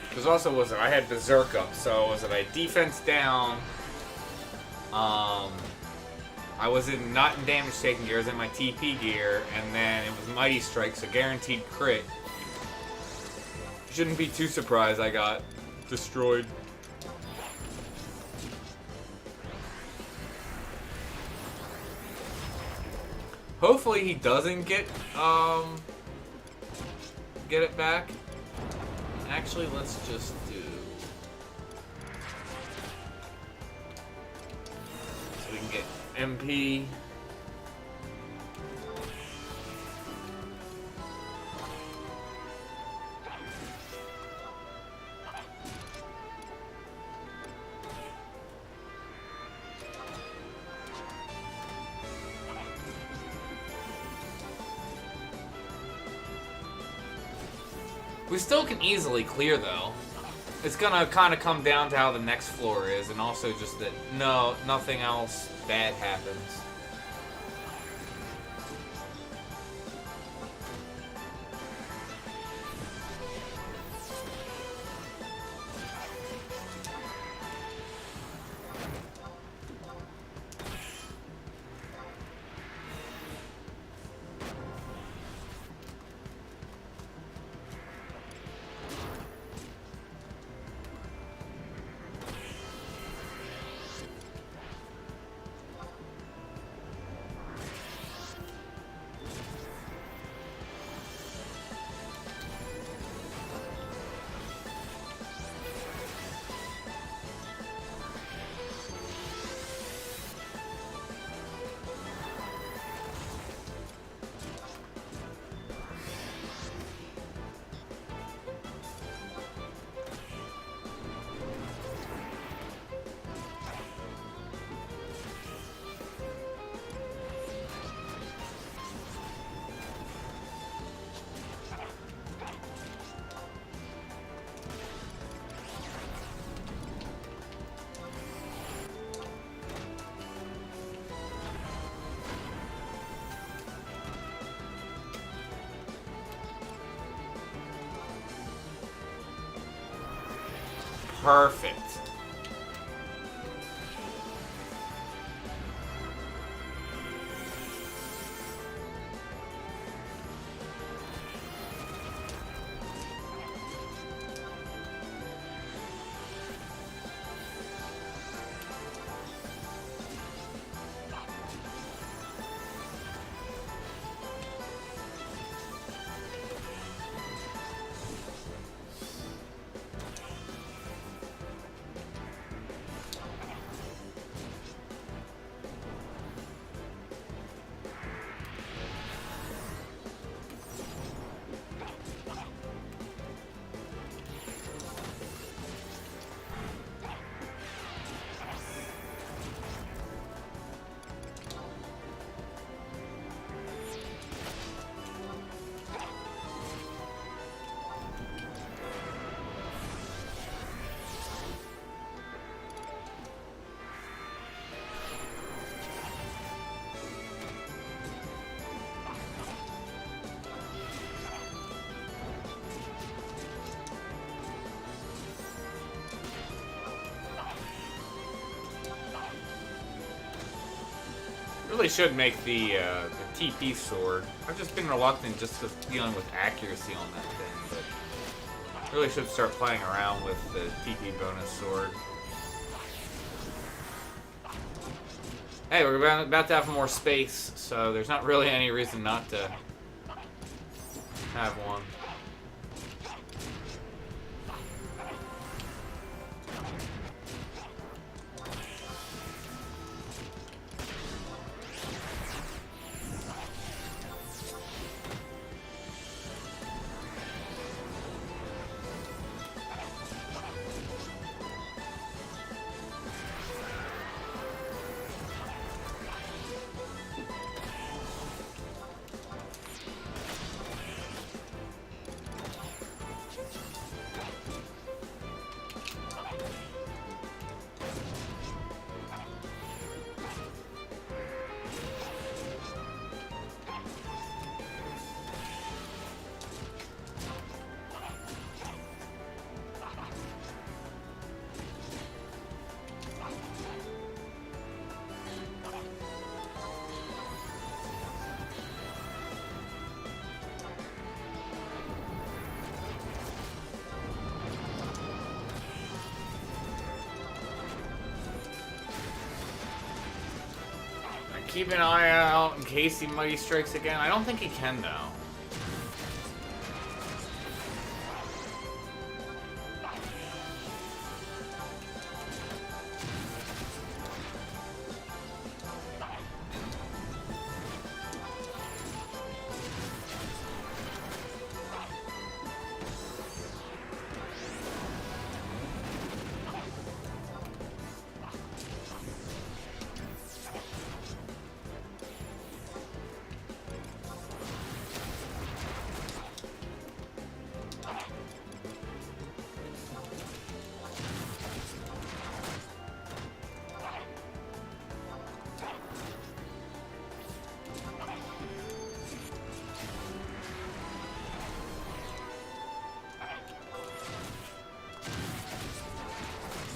Because also, was it, I had Berserk up, so was it a defense down? I was not in damage taking gear, I was in my TP gear, and then it was Mighty Strike, so guaranteed crit. Shouldn't be too surprised I got destroyed. Hopefully he doesn't get it back. Actually, let's just do... so we can get MP. We still can easily clear, though. It's gonna kind of come down to how the next floor is, and also just that nothing else bad happens. Perfect. Really should make the TP sword. I've just been reluctant just because dealing with accuracy on that thing, but really should start playing around with the TP bonus sword. Hey, we're about to have more space, so there's not really any reason not to have one. keep an eye out in case he Mighty Strikes again. I don't think he can, though.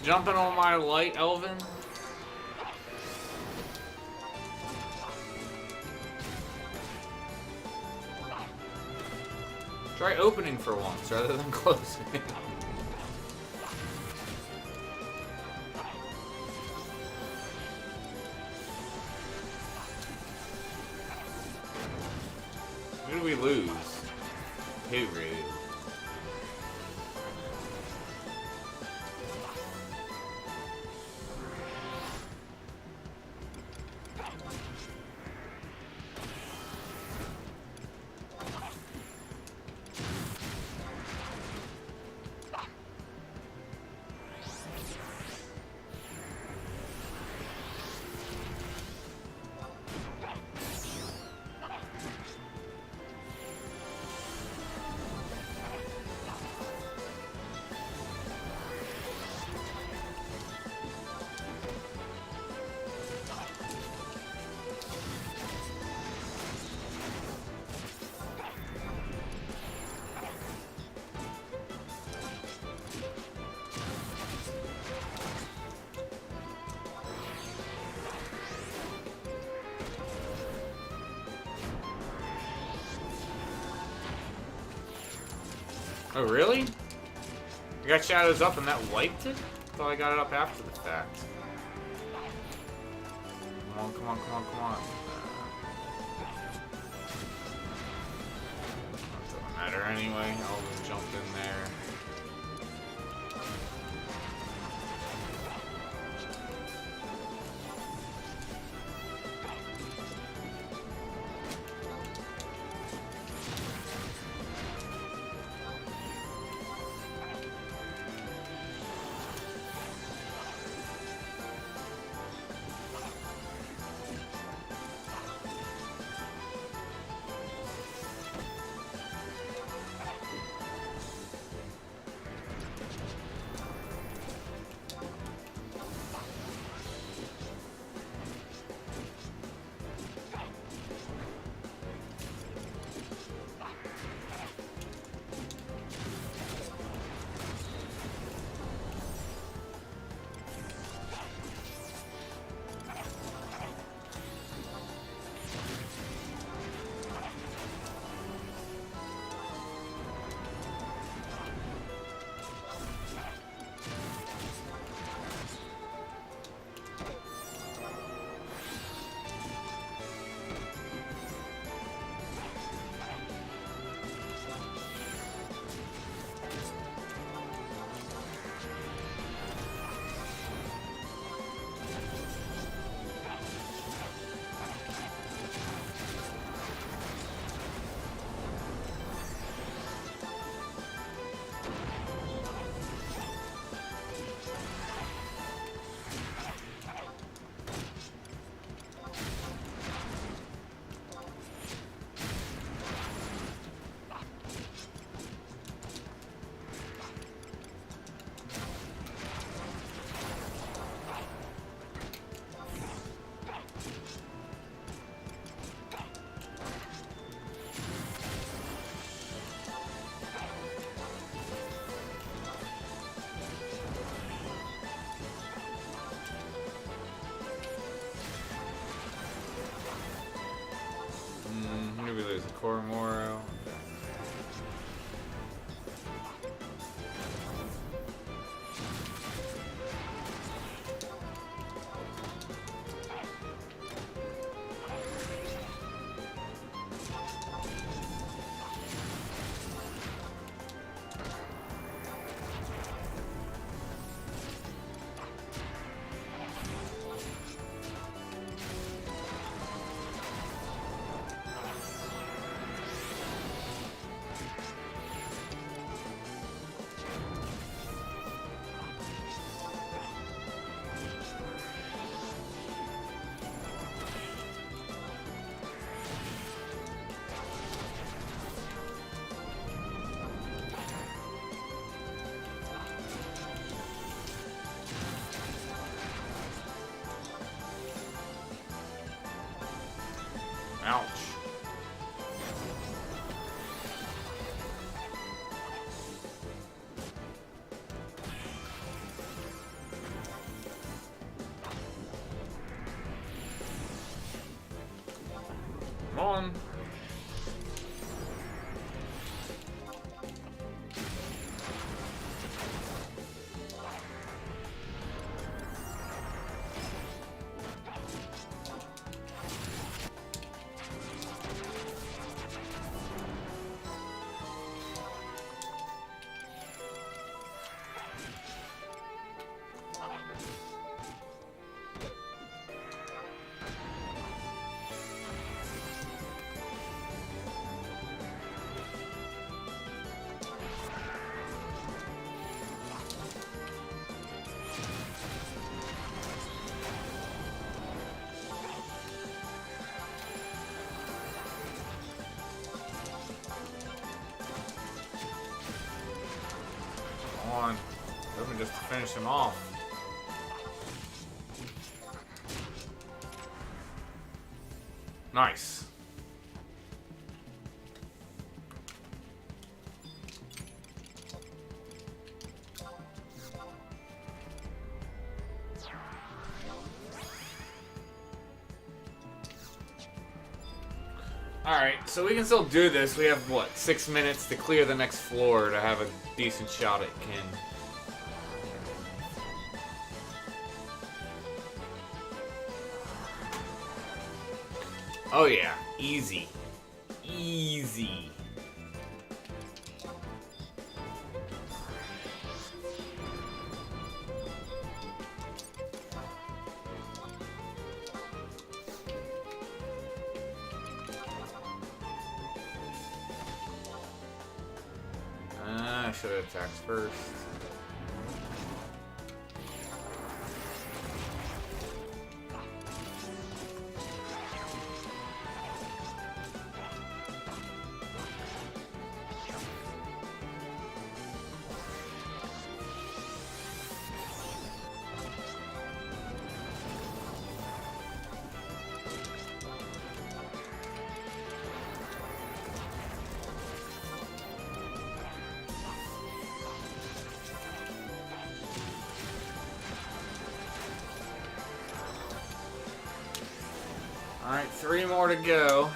Jumping on my light, Elvin. Try opening for once rather than closing. Who do we lose? Who, Rude? Oh, really? I got shadows up and that wiped it? Thought I got it up after the fact. Come on, come on, come on, come on. Doesn't matter anyway. I'll just jump in there. Maybe there's a Koromoro. on. On. Let me just finish him off. Nice. Alright, so we can still do this. We have, what, 6 minutes to clear the next floor to have a decent shot at Kin. Oh yeah, easy. Easy. I should have attacked first. Alright, 3 more to go.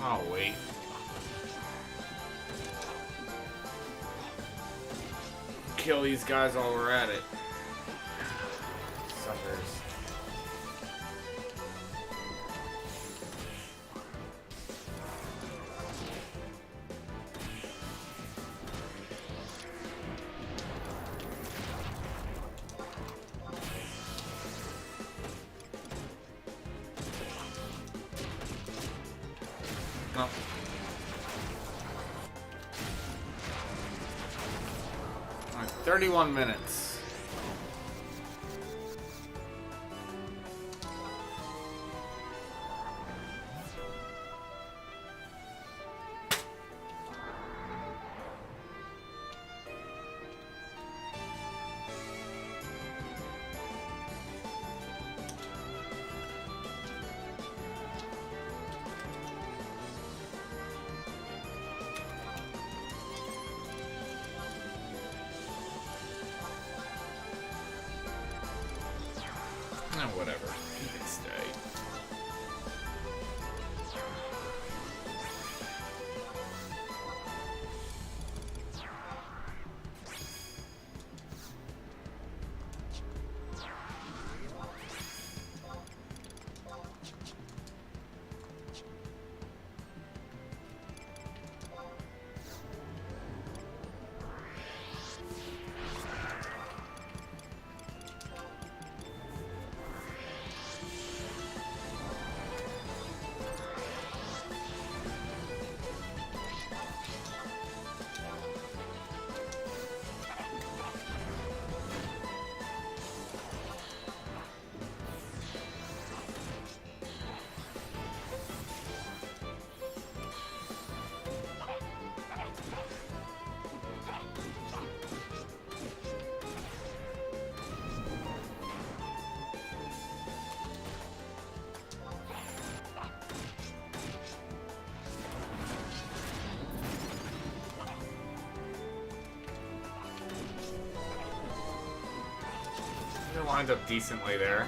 Oh, wait. Kill these guys while we're at it. Suckers. No. Alright, 31 minutes. Whatever. You can stay. It lined up decently there.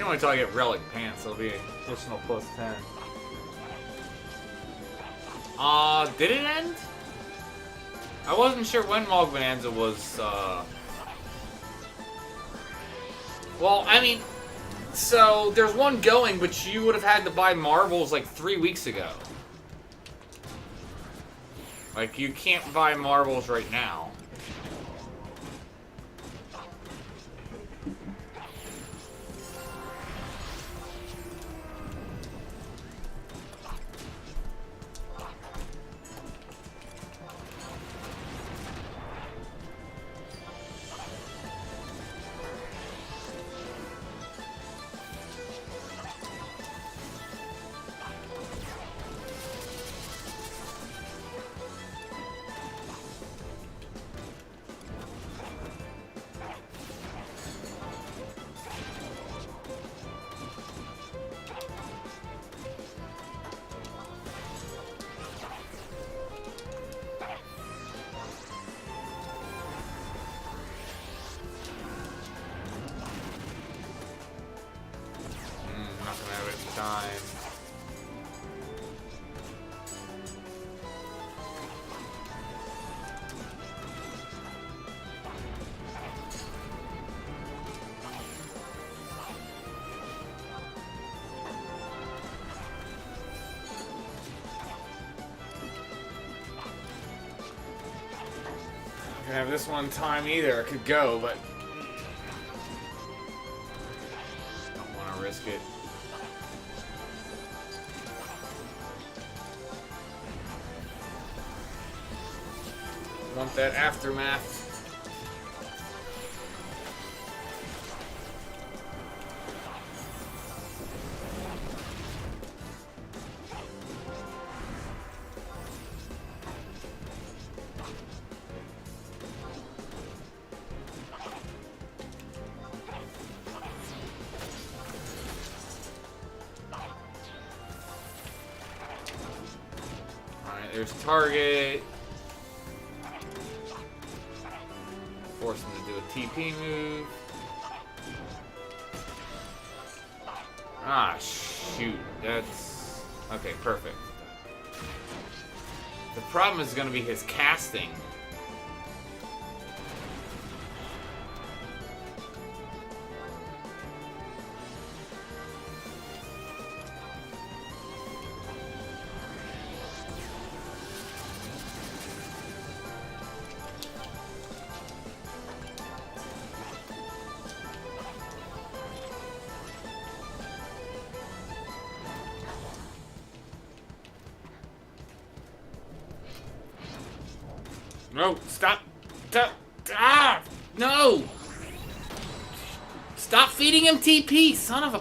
Can only until I get relic pants, it'll be an additional plus 10. Did it end? I wasn't sure when Mog Bonanza was, Well, I mean, so there's one going, but you would have had to buy marbles like 3 weeks ago. Like, you can't buy marbles right now. Don't have this one time either. I could go, but don't want to risk it. Want that aftermath. Alright, there's target. Force him to do a TP move. Ah, shoot. That's... Okay, perfect. The problem is going to be his casting. No, stop. Ah! No! Stop feeding him TP, son of a...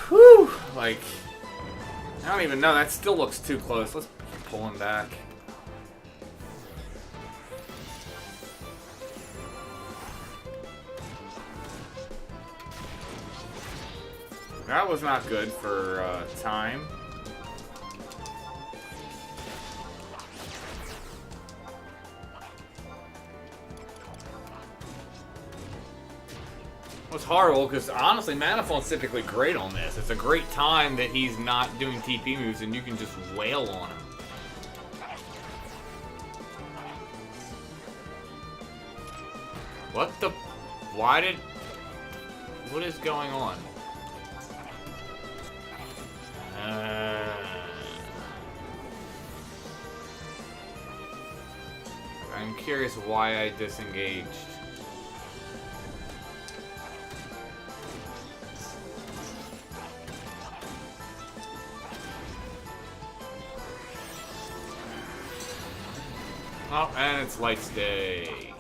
Whew! Like... I don't even know. That still looks too close. Let's pull him back. That was not good for time. It's horrible because honestly, Manifold's typically great on this. It's a great time that he's not doing TP moves and you can just wail on him. What the? Why did? What is going on? I'm curious why I disengaged. Oh, and it's Light's Day.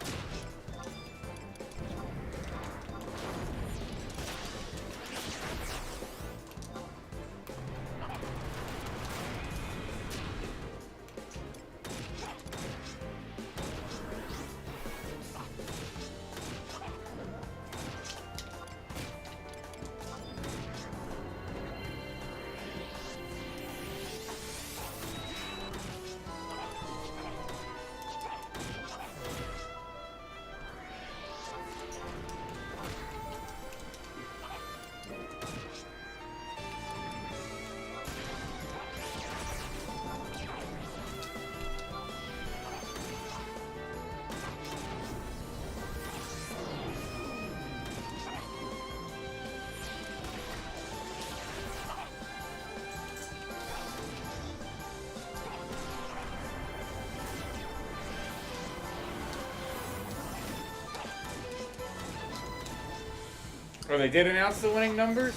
Oh, they did announce the winning numbers?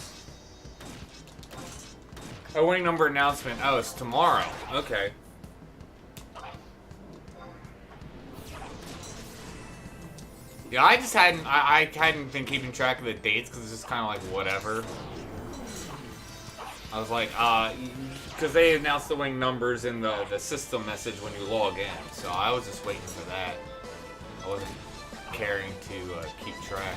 Oh, winning number announcement. Oh, it's tomorrow. Okay. Yeah, I just hadn't, I hadn't been keeping track of the dates because it's just kind of like whatever. I was like, because they announced the winning numbers in the system message when you log in, so I was just waiting for that. I wasn't caring to keep track.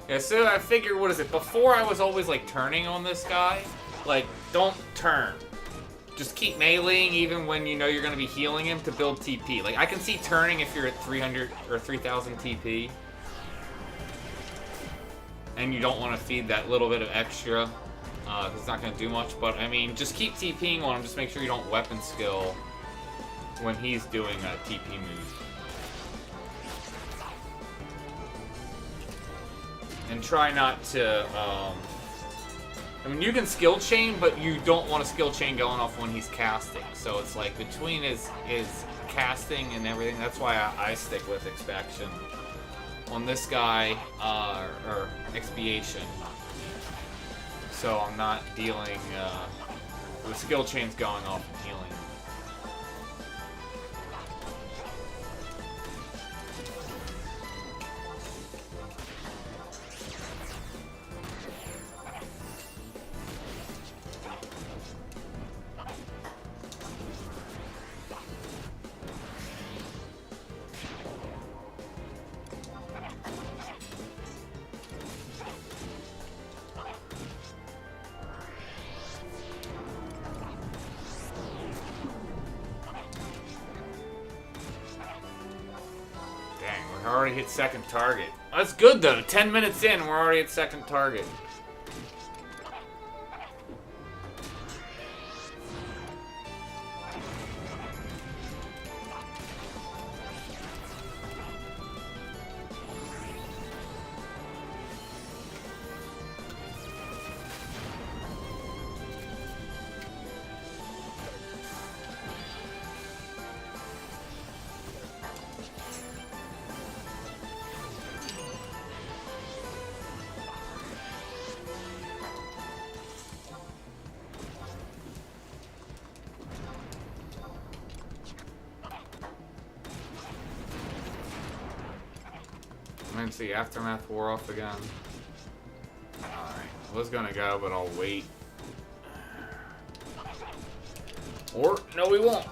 Yeah, so I figured, what is it? Before I was always like turning on this guy. Like, don't turn. just keep meleeing even when you know you're going to be healing him to build TP. Like, I can see turning if you're at 300 or 3000 TP. And you don't want to feed that little bit of extra. Because it's not going to do much. But, I mean, just keep TPing on him. Just make sure you don't weapon skill when he's doing a TP move. And try not to, I mean, you can skill chain, but you don't want a skill chain going off when he's casting. So it's like between his casting and everything, that's why I stick with extraction on this guy, or expiation. So I'm not dealing with skill chains going off and healing. Already hit second target. That's good though. 10 minutes in, we're already at second target. Let's see, Aftermath wore off again. Alright, I was gonna go, but I'll wait. Or, no we won't.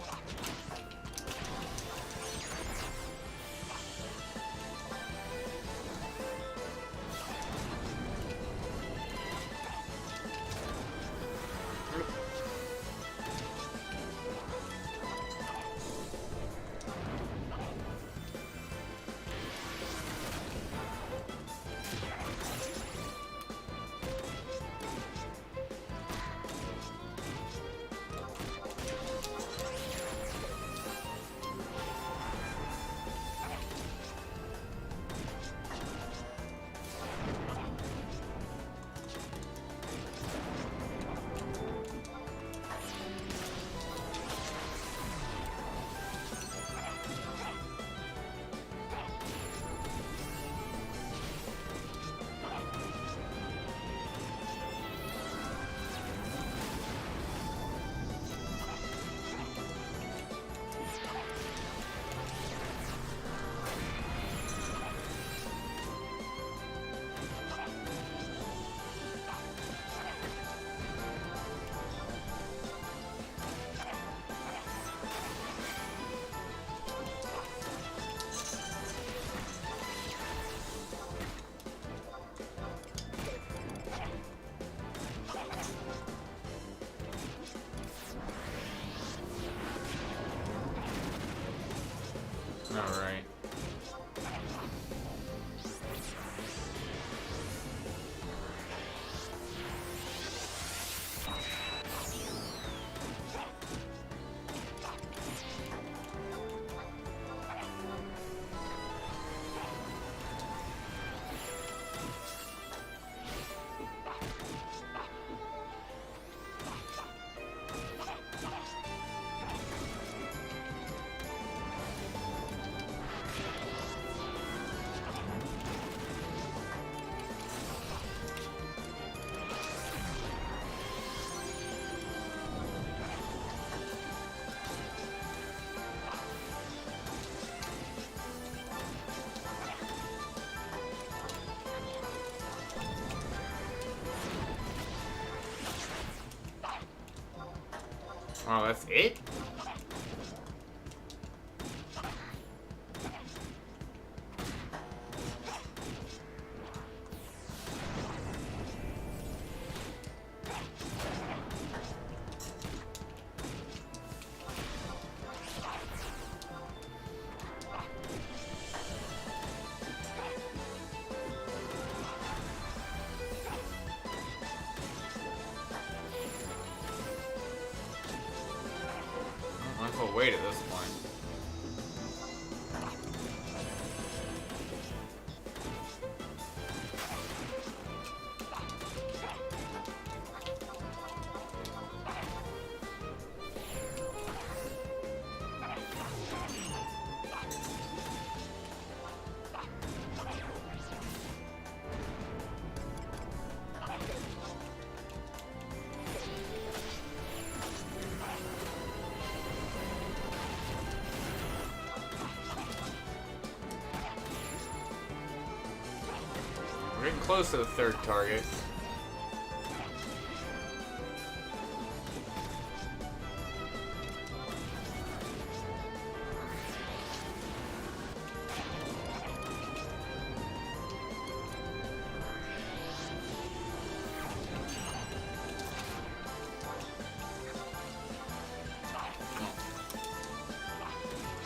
Alright. Oh, that's it? weight at this point. We're getting close to the third target.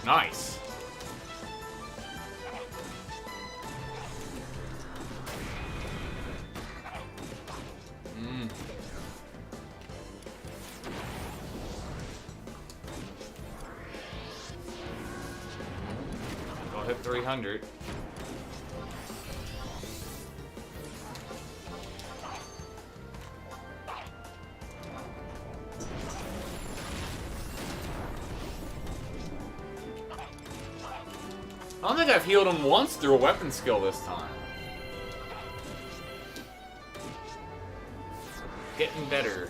Nice. I'll hit 300. I don't think I've healed him once through a weapon skill this time. Getting better.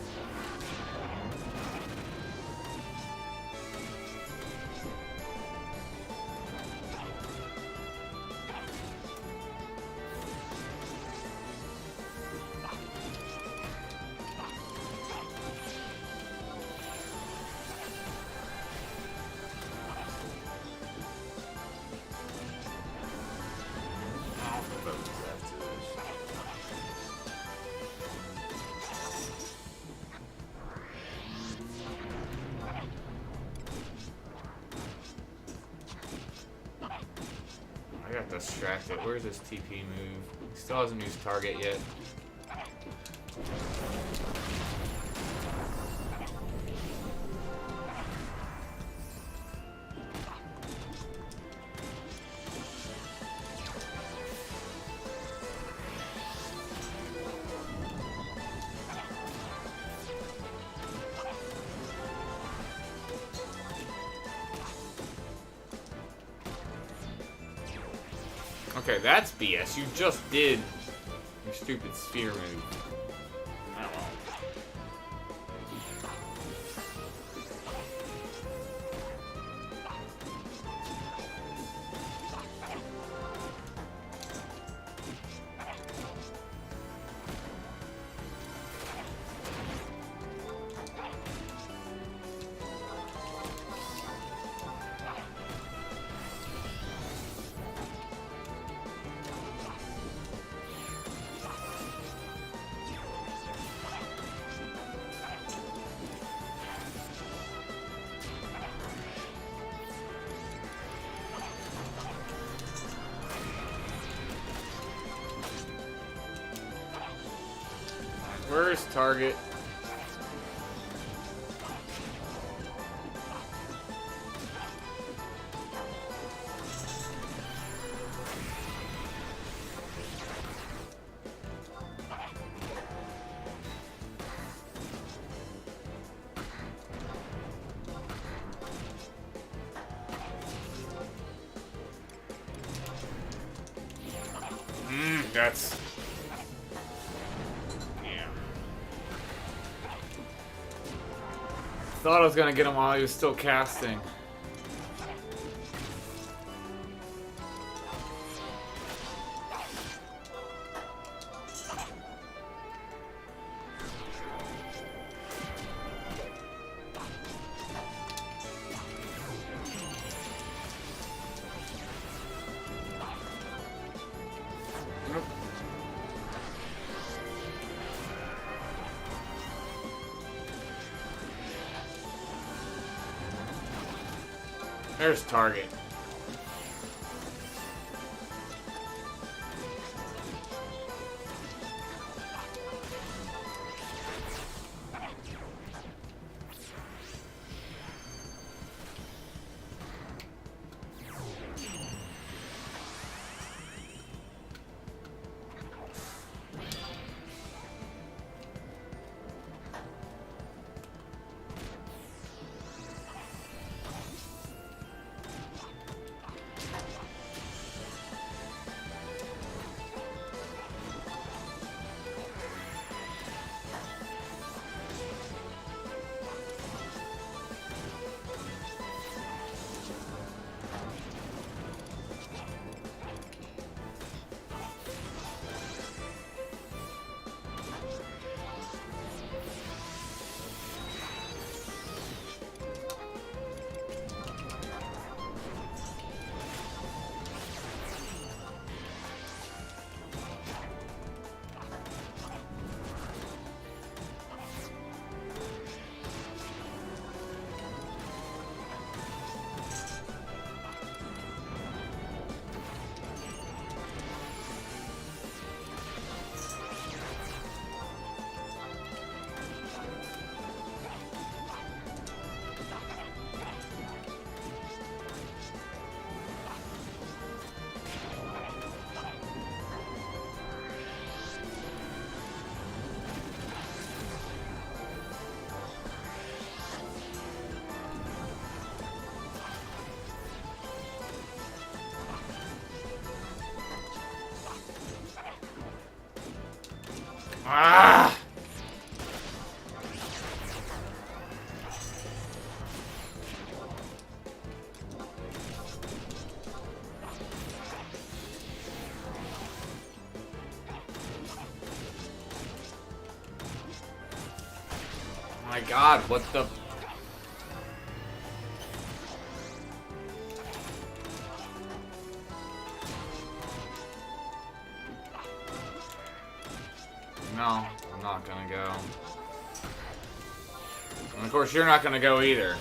I got distracted. Where's this TP move? He still hasn't used target yet. Okay, that's BS. You just did your stupid sphere move. I don't know. Where's target? That's... Thought I was gonna get him while he was still casting. There's target. Ah! My God, what the... No, I'm not gonna go. And of course, you're not gonna go either.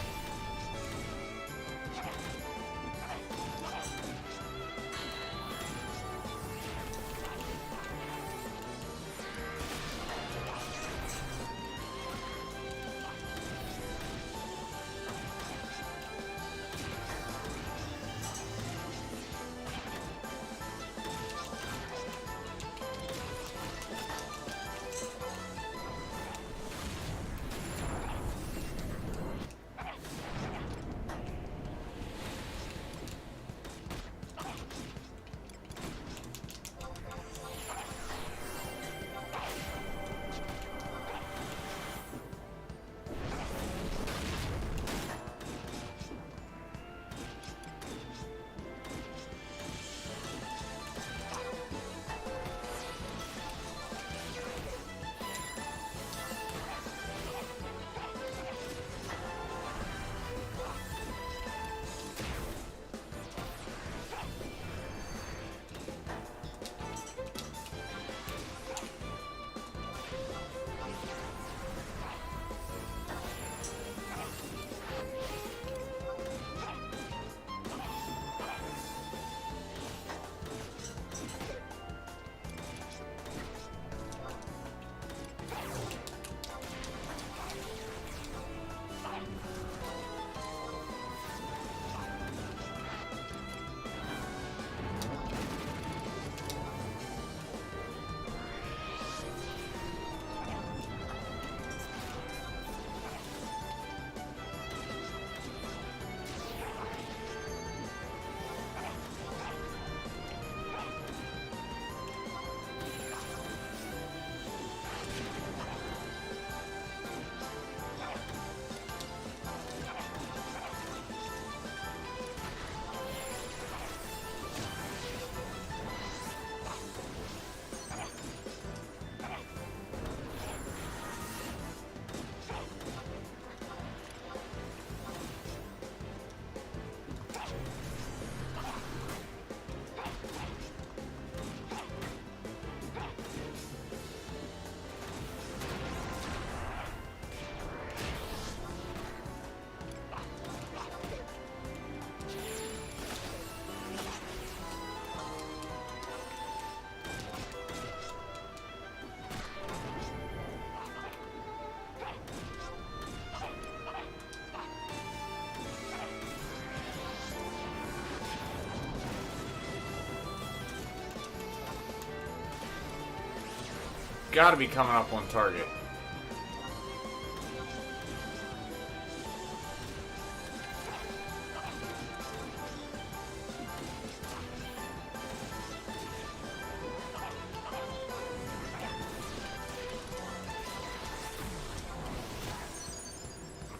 Gotta be coming up on target.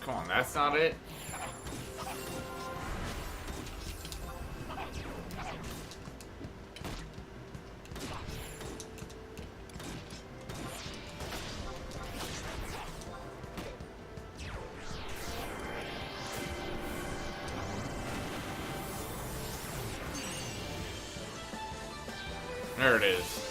Come on, that's not it. There it is.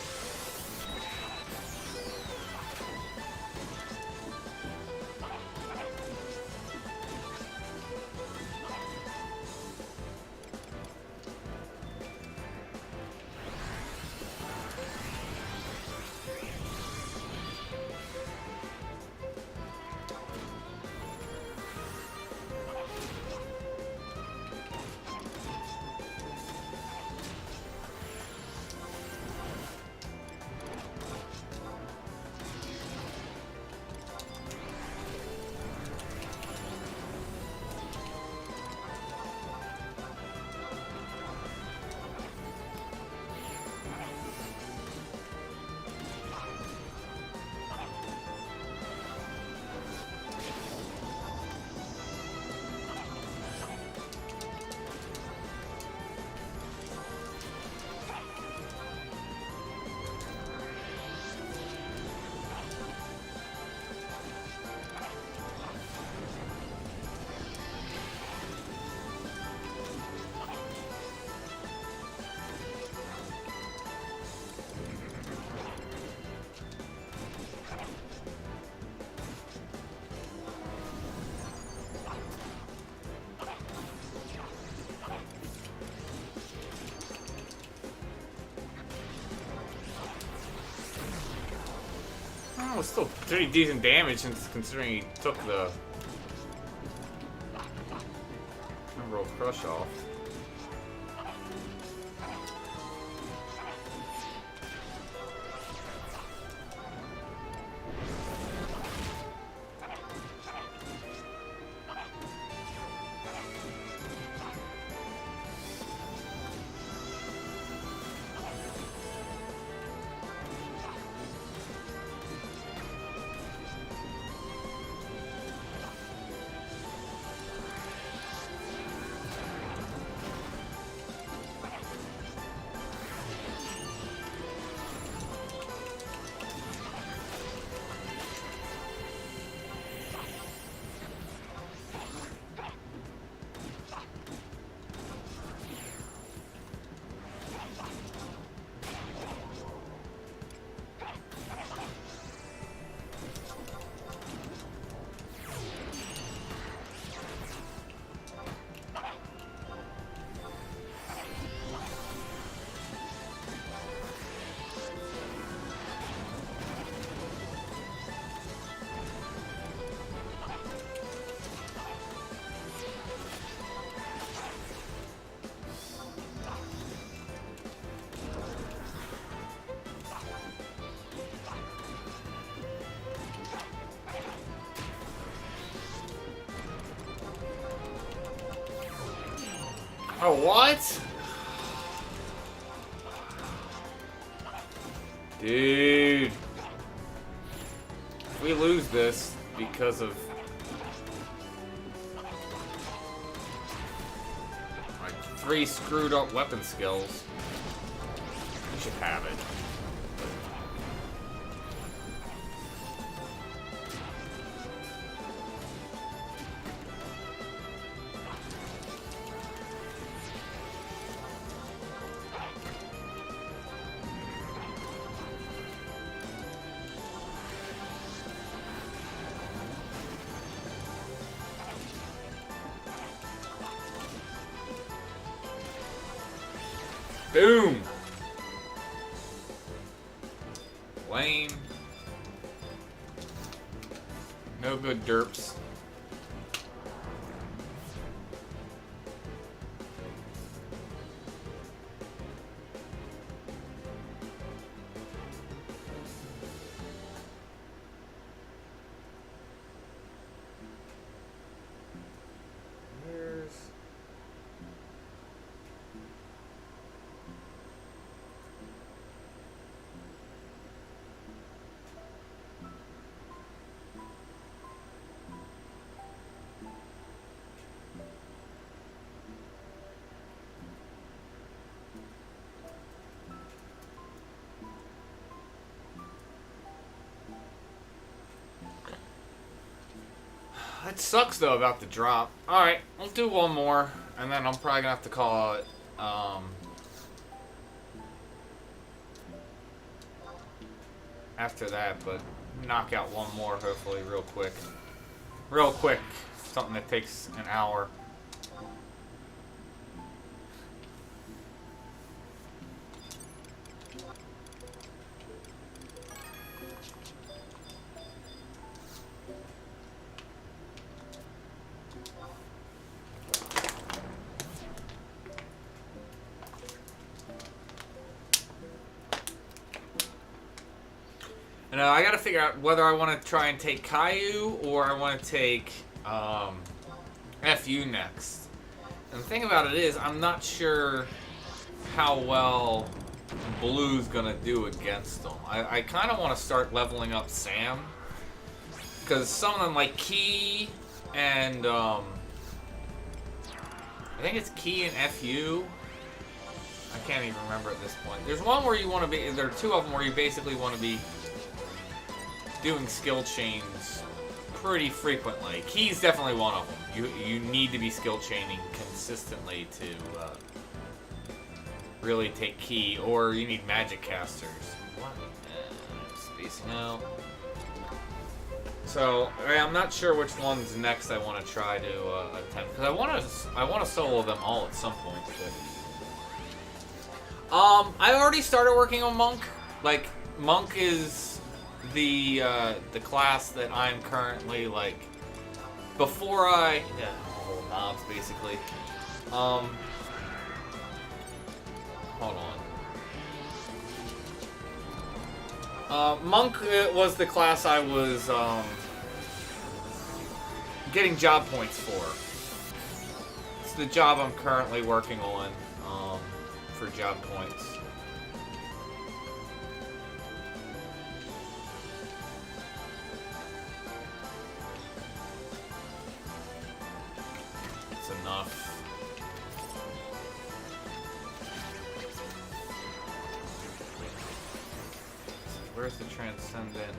It was still pretty decent damage since considering he took the Emerald Crush off. Oh, what? Dude. If we lose this because of like 3 screwed up weapon skills, we should have it. Boom! Lame. No good derps. It sucks though about the drop. Alright, we'll do one more, and then I'm probably gonna have to call it after that, but knock out one more hopefully real quick. Real quick. Something that takes an hour. And I gotta figure out whether I want to try and take Caillou or I want to take FU next. And the thing about it is, I'm not sure how well Blue's gonna do against them. I kind of want to start leveling up Sam, because some of them like Key and I think it's Key and FU. I can't even remember at this point. There's one where you want to be. There are 2 of them where you basically want to be doing skill chains pretty frequently. Key's definitely one of them. You need to be skill chaining consistently to really take Key, or you need magic casters. What? Spacing out. So I'm not sure which one's next I want to try to attempt, because I want to solo them all at some point. But I already started working on Monk. Like Monk is the class that I'm currently like before I all knobs basically. Hold on. Monk was the class I was getting job points for. It's the job I'm currently working on for job points. It's enough. Where's the transcendent?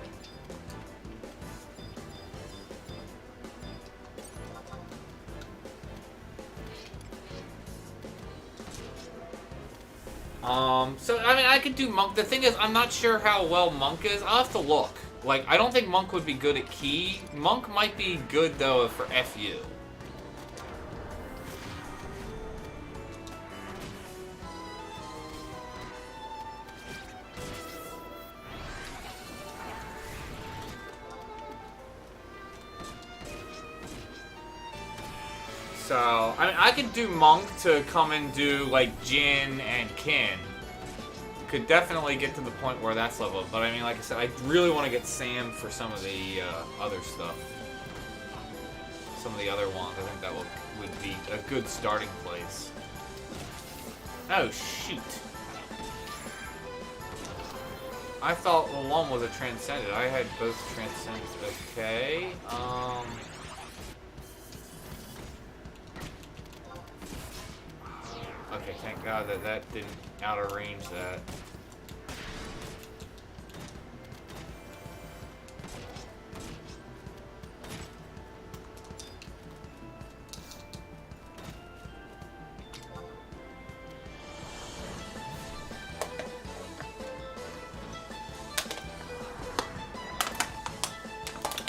So, I mean, I could do Monk. The thing is, I'm not sure how well Monk is. I'll have to look. Like, I don't think Monk would be good at Key. Monk might be good, though, for FU. So, I mean, I could do Monk to come and do, like, Jin and Kin. Could definitely get to the point where that's level. But, I mean, like I said, I really want to get Sam for some of the other stuff. Some of the other ones. I think that would be a good starting place. Oh, shoot. I thought one was a Transcendent. I had both Transcendents. Okay. Okay, thank God that didn't out-of-range that.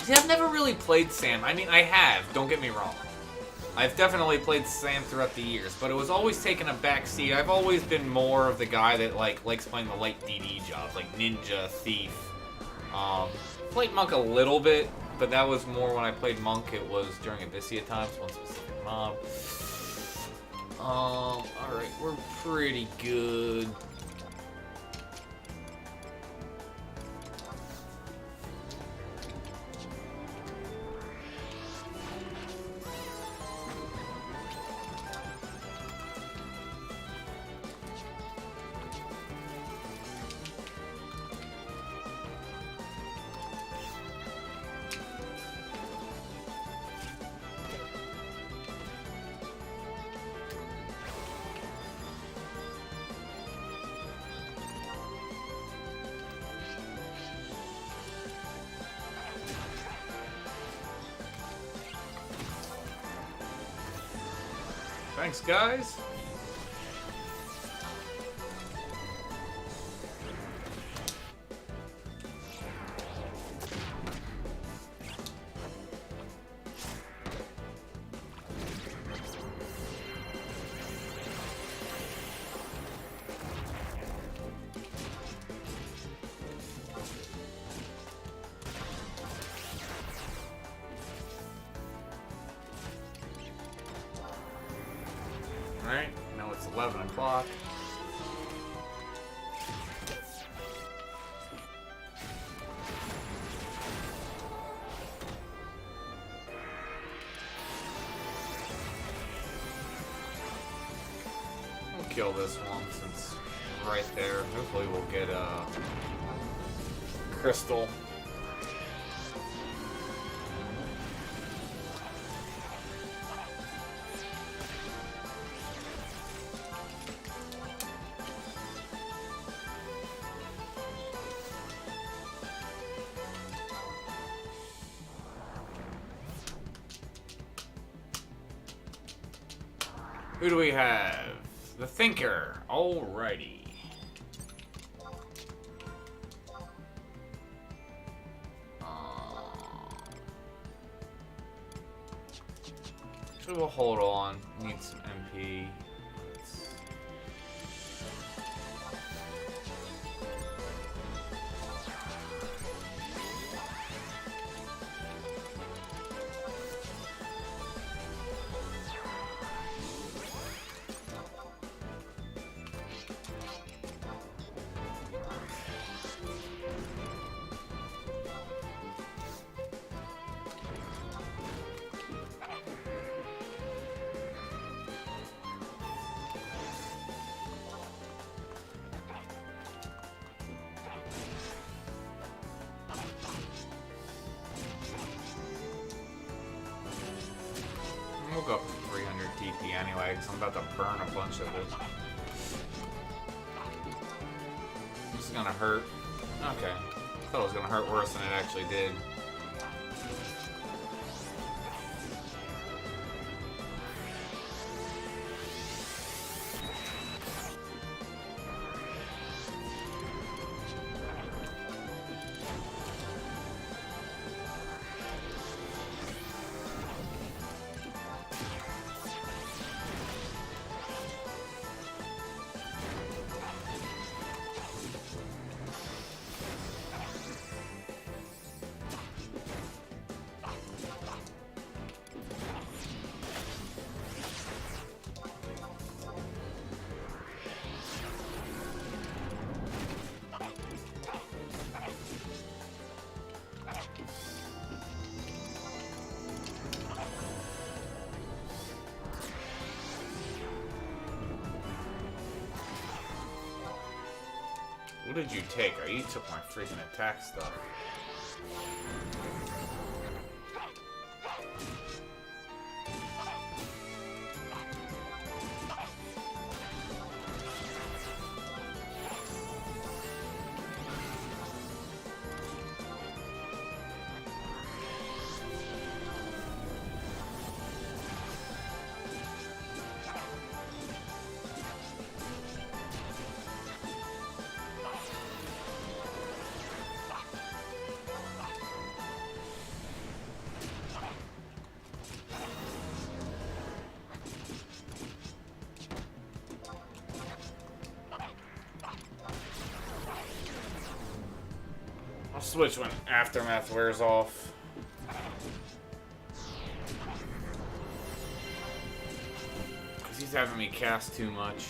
See, I've never really played Sam. I mean, I have, don't get me wrong. I've definitely played Sam throughout the years, but it was always taking a back seat. I've always been more of the guy that likes playing the light DD jobs, like Ninja, Thief. Played Monk a little bit, but that was more when I played Monk. It was during Odyssey times, one specific mob. Alright, we're pretty good. Thanks, guys. Alright, now it's 11 o'clock. We'll kill this one since it's right there. Hopefully we'll get a crystal. Who do we have? The Thinker. Alrighty. So we'll hold on. Need some MP. anyway, because I'm about to burn a bunch of it. This is gonna hurt. Okay. I thought it was gonna hurt worse than it actually did. What did you take? Oh, you took my freaking attack stuff. Switch when Aftermath wears off. Because he's having me cast too much.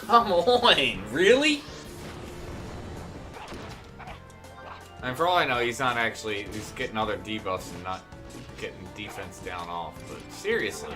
Come on, really? And for all I know, he's not actually, he's getting other debuffs and not getting defense down off, but seriously.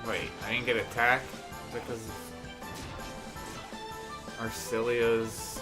Wait, I didn't get attacked because of Arcelia's...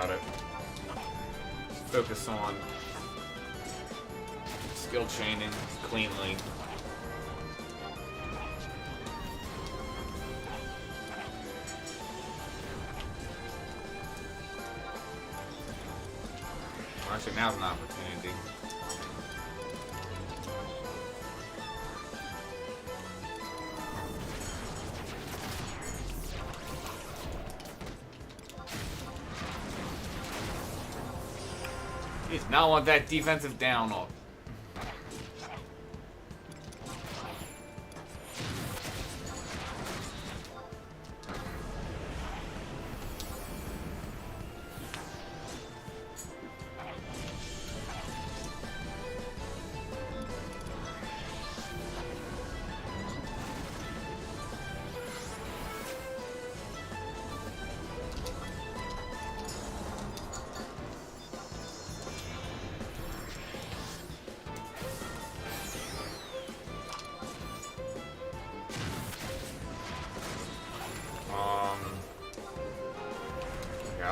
about it. Just focus on skill chaining cleanly. Well, actually, now's an opportunity. He does not want that defensive down off.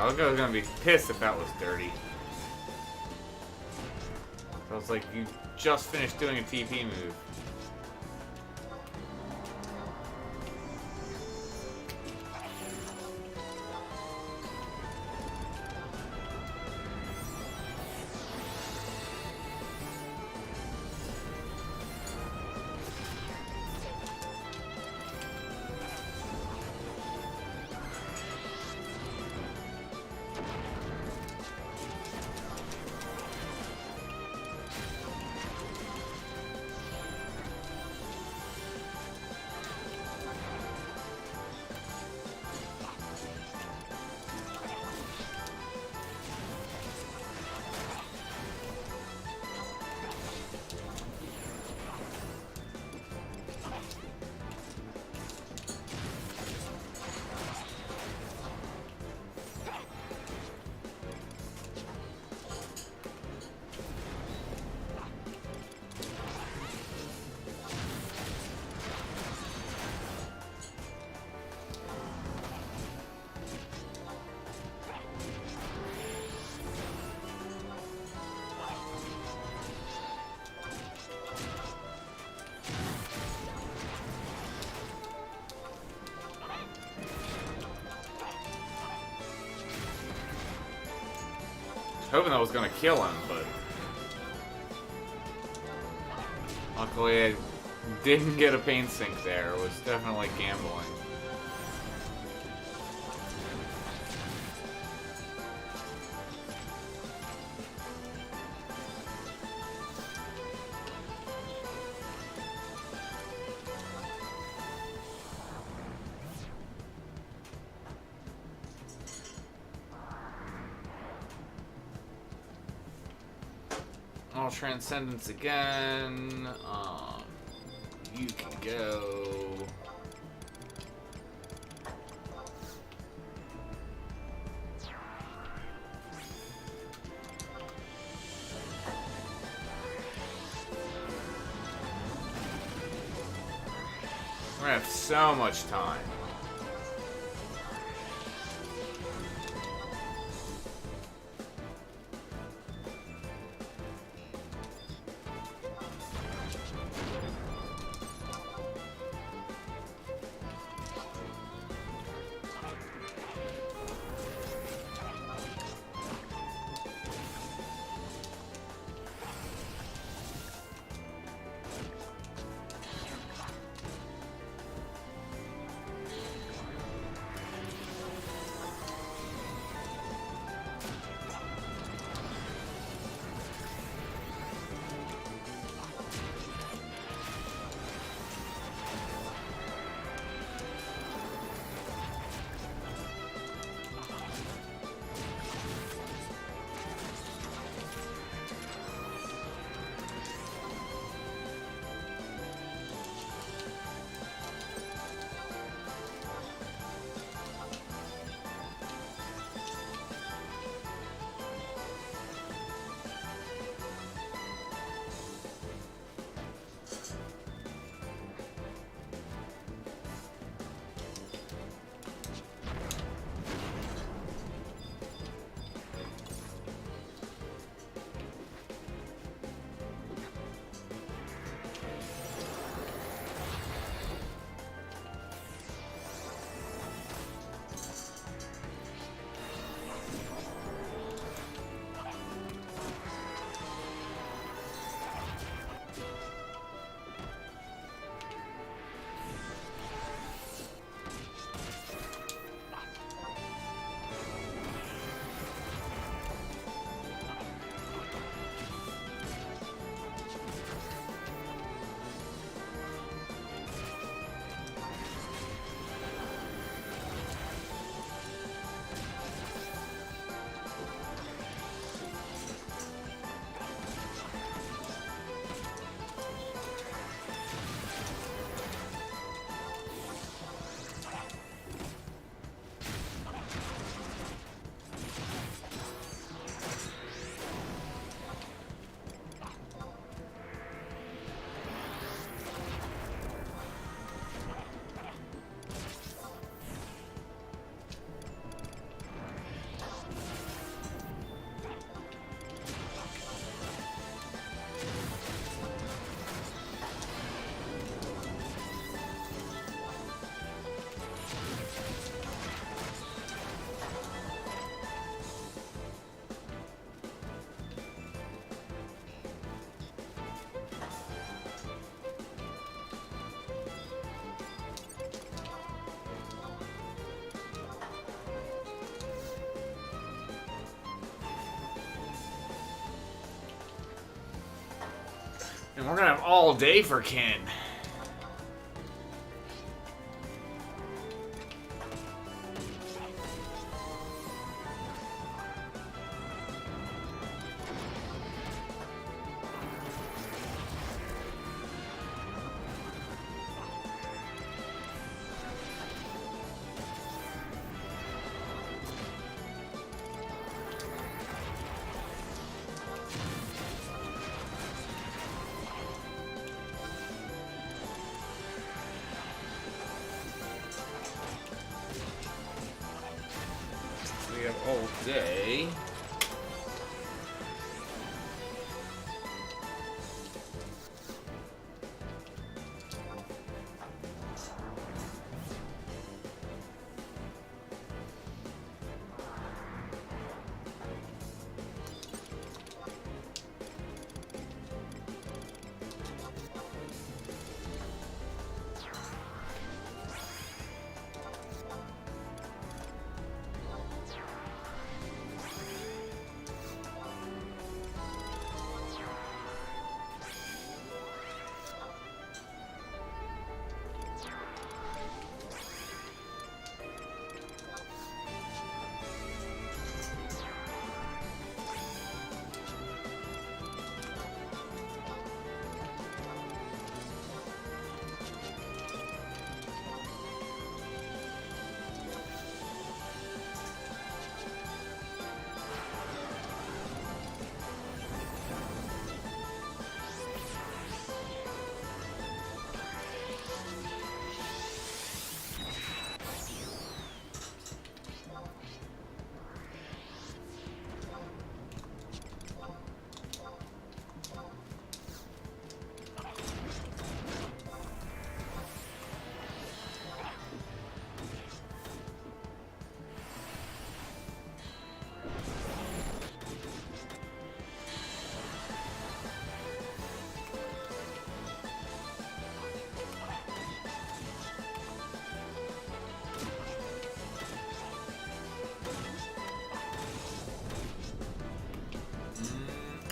I was gonna be pissed if that was dirty. I was like, you just finished doing a TP move. Hoping that was gonna kill him, but luckily I didn't get a pain sink there. It was definitely gambling. Transcendence again. You can go. We're gonna have so much time. And we're gonna have all day for Ken. We have all day.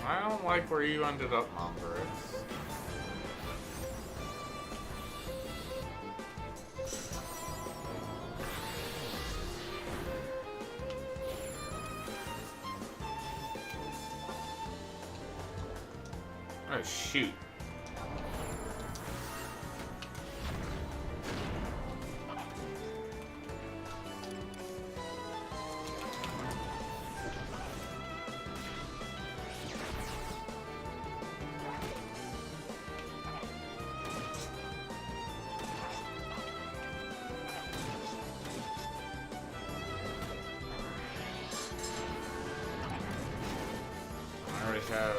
I don't like where you ended up, Mongoose. Oh, shoot. I already have...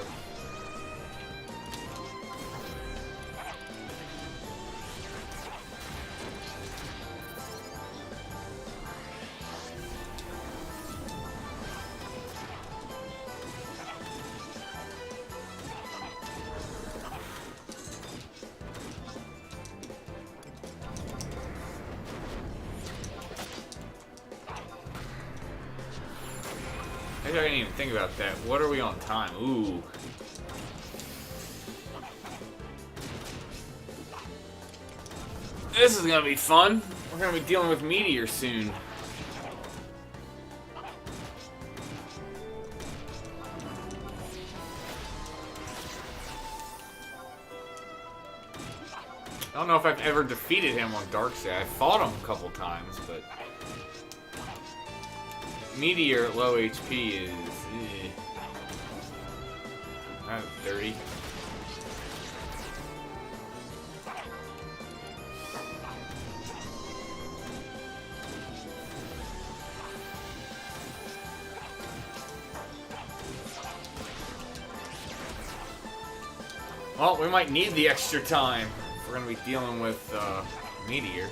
Maybe I didn't even think about that. What are we on time? Ooh. This is gonna be fun. We're gonna be dealing with Meteor soon. I don't know if I've ever defeated him on Darkseid. I fought him a couple times, but... Meteor at low HP is... That's dirty. Well, we might need the extra time if we're going to be dealing with Meteor.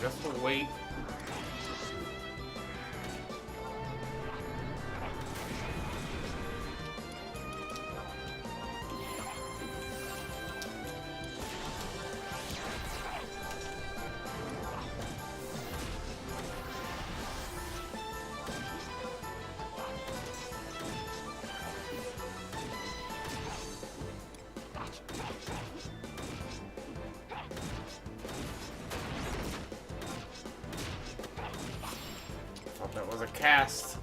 guess we'll wait. That was a cast.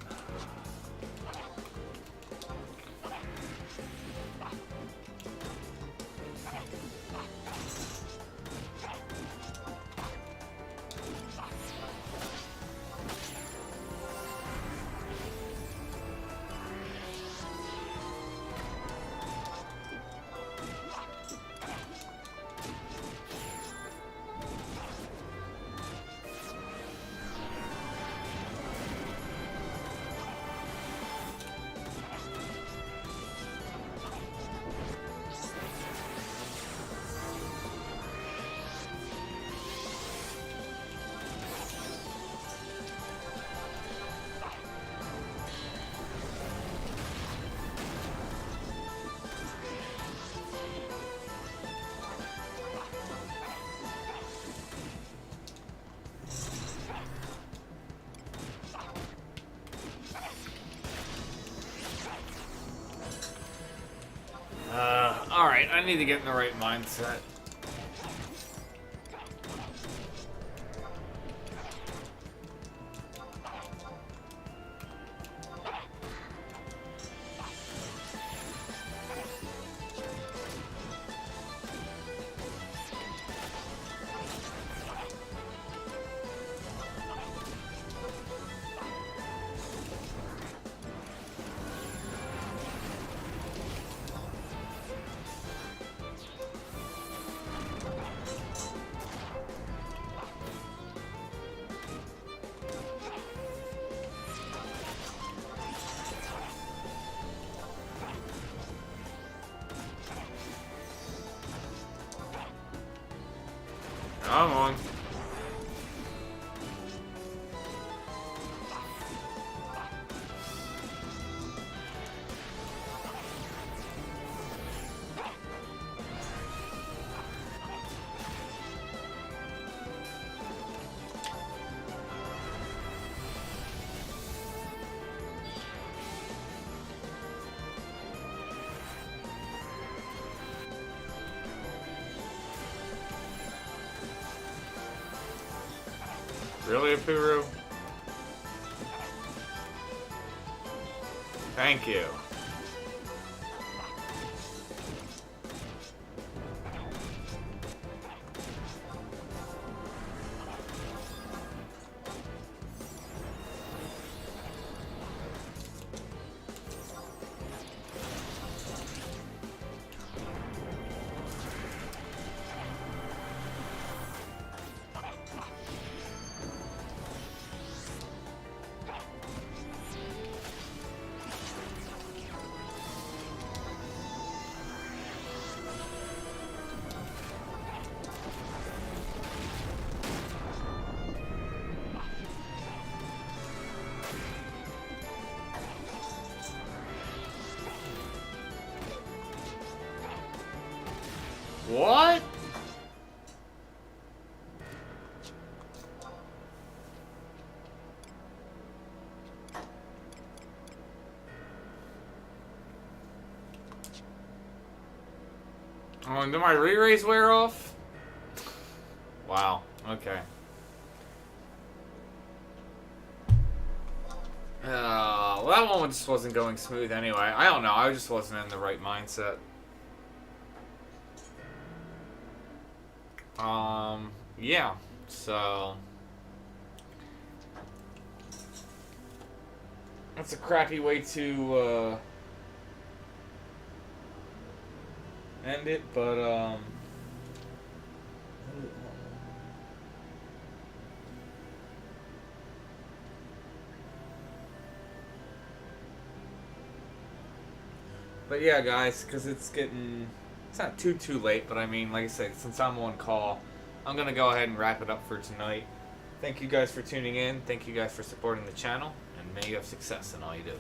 Alright, I need to get in the right mindset. Come on. Really, Puru? Thank you. What? Oh, and did my re-raise wear off? Wow, okay. Well, that one just wasn't going smooth anyway. I don't know, I just wasn't in the right mindset. Yeah, so that's a crappy way to end it, but yeah, guys, because it's not too late, but I mean, like I said, since I'm on call, I'm gonna go ahead and wrap it up for tonight. Thank you guys for tuning in. Thank you guys for supporting the channel, and may you have success in all you do.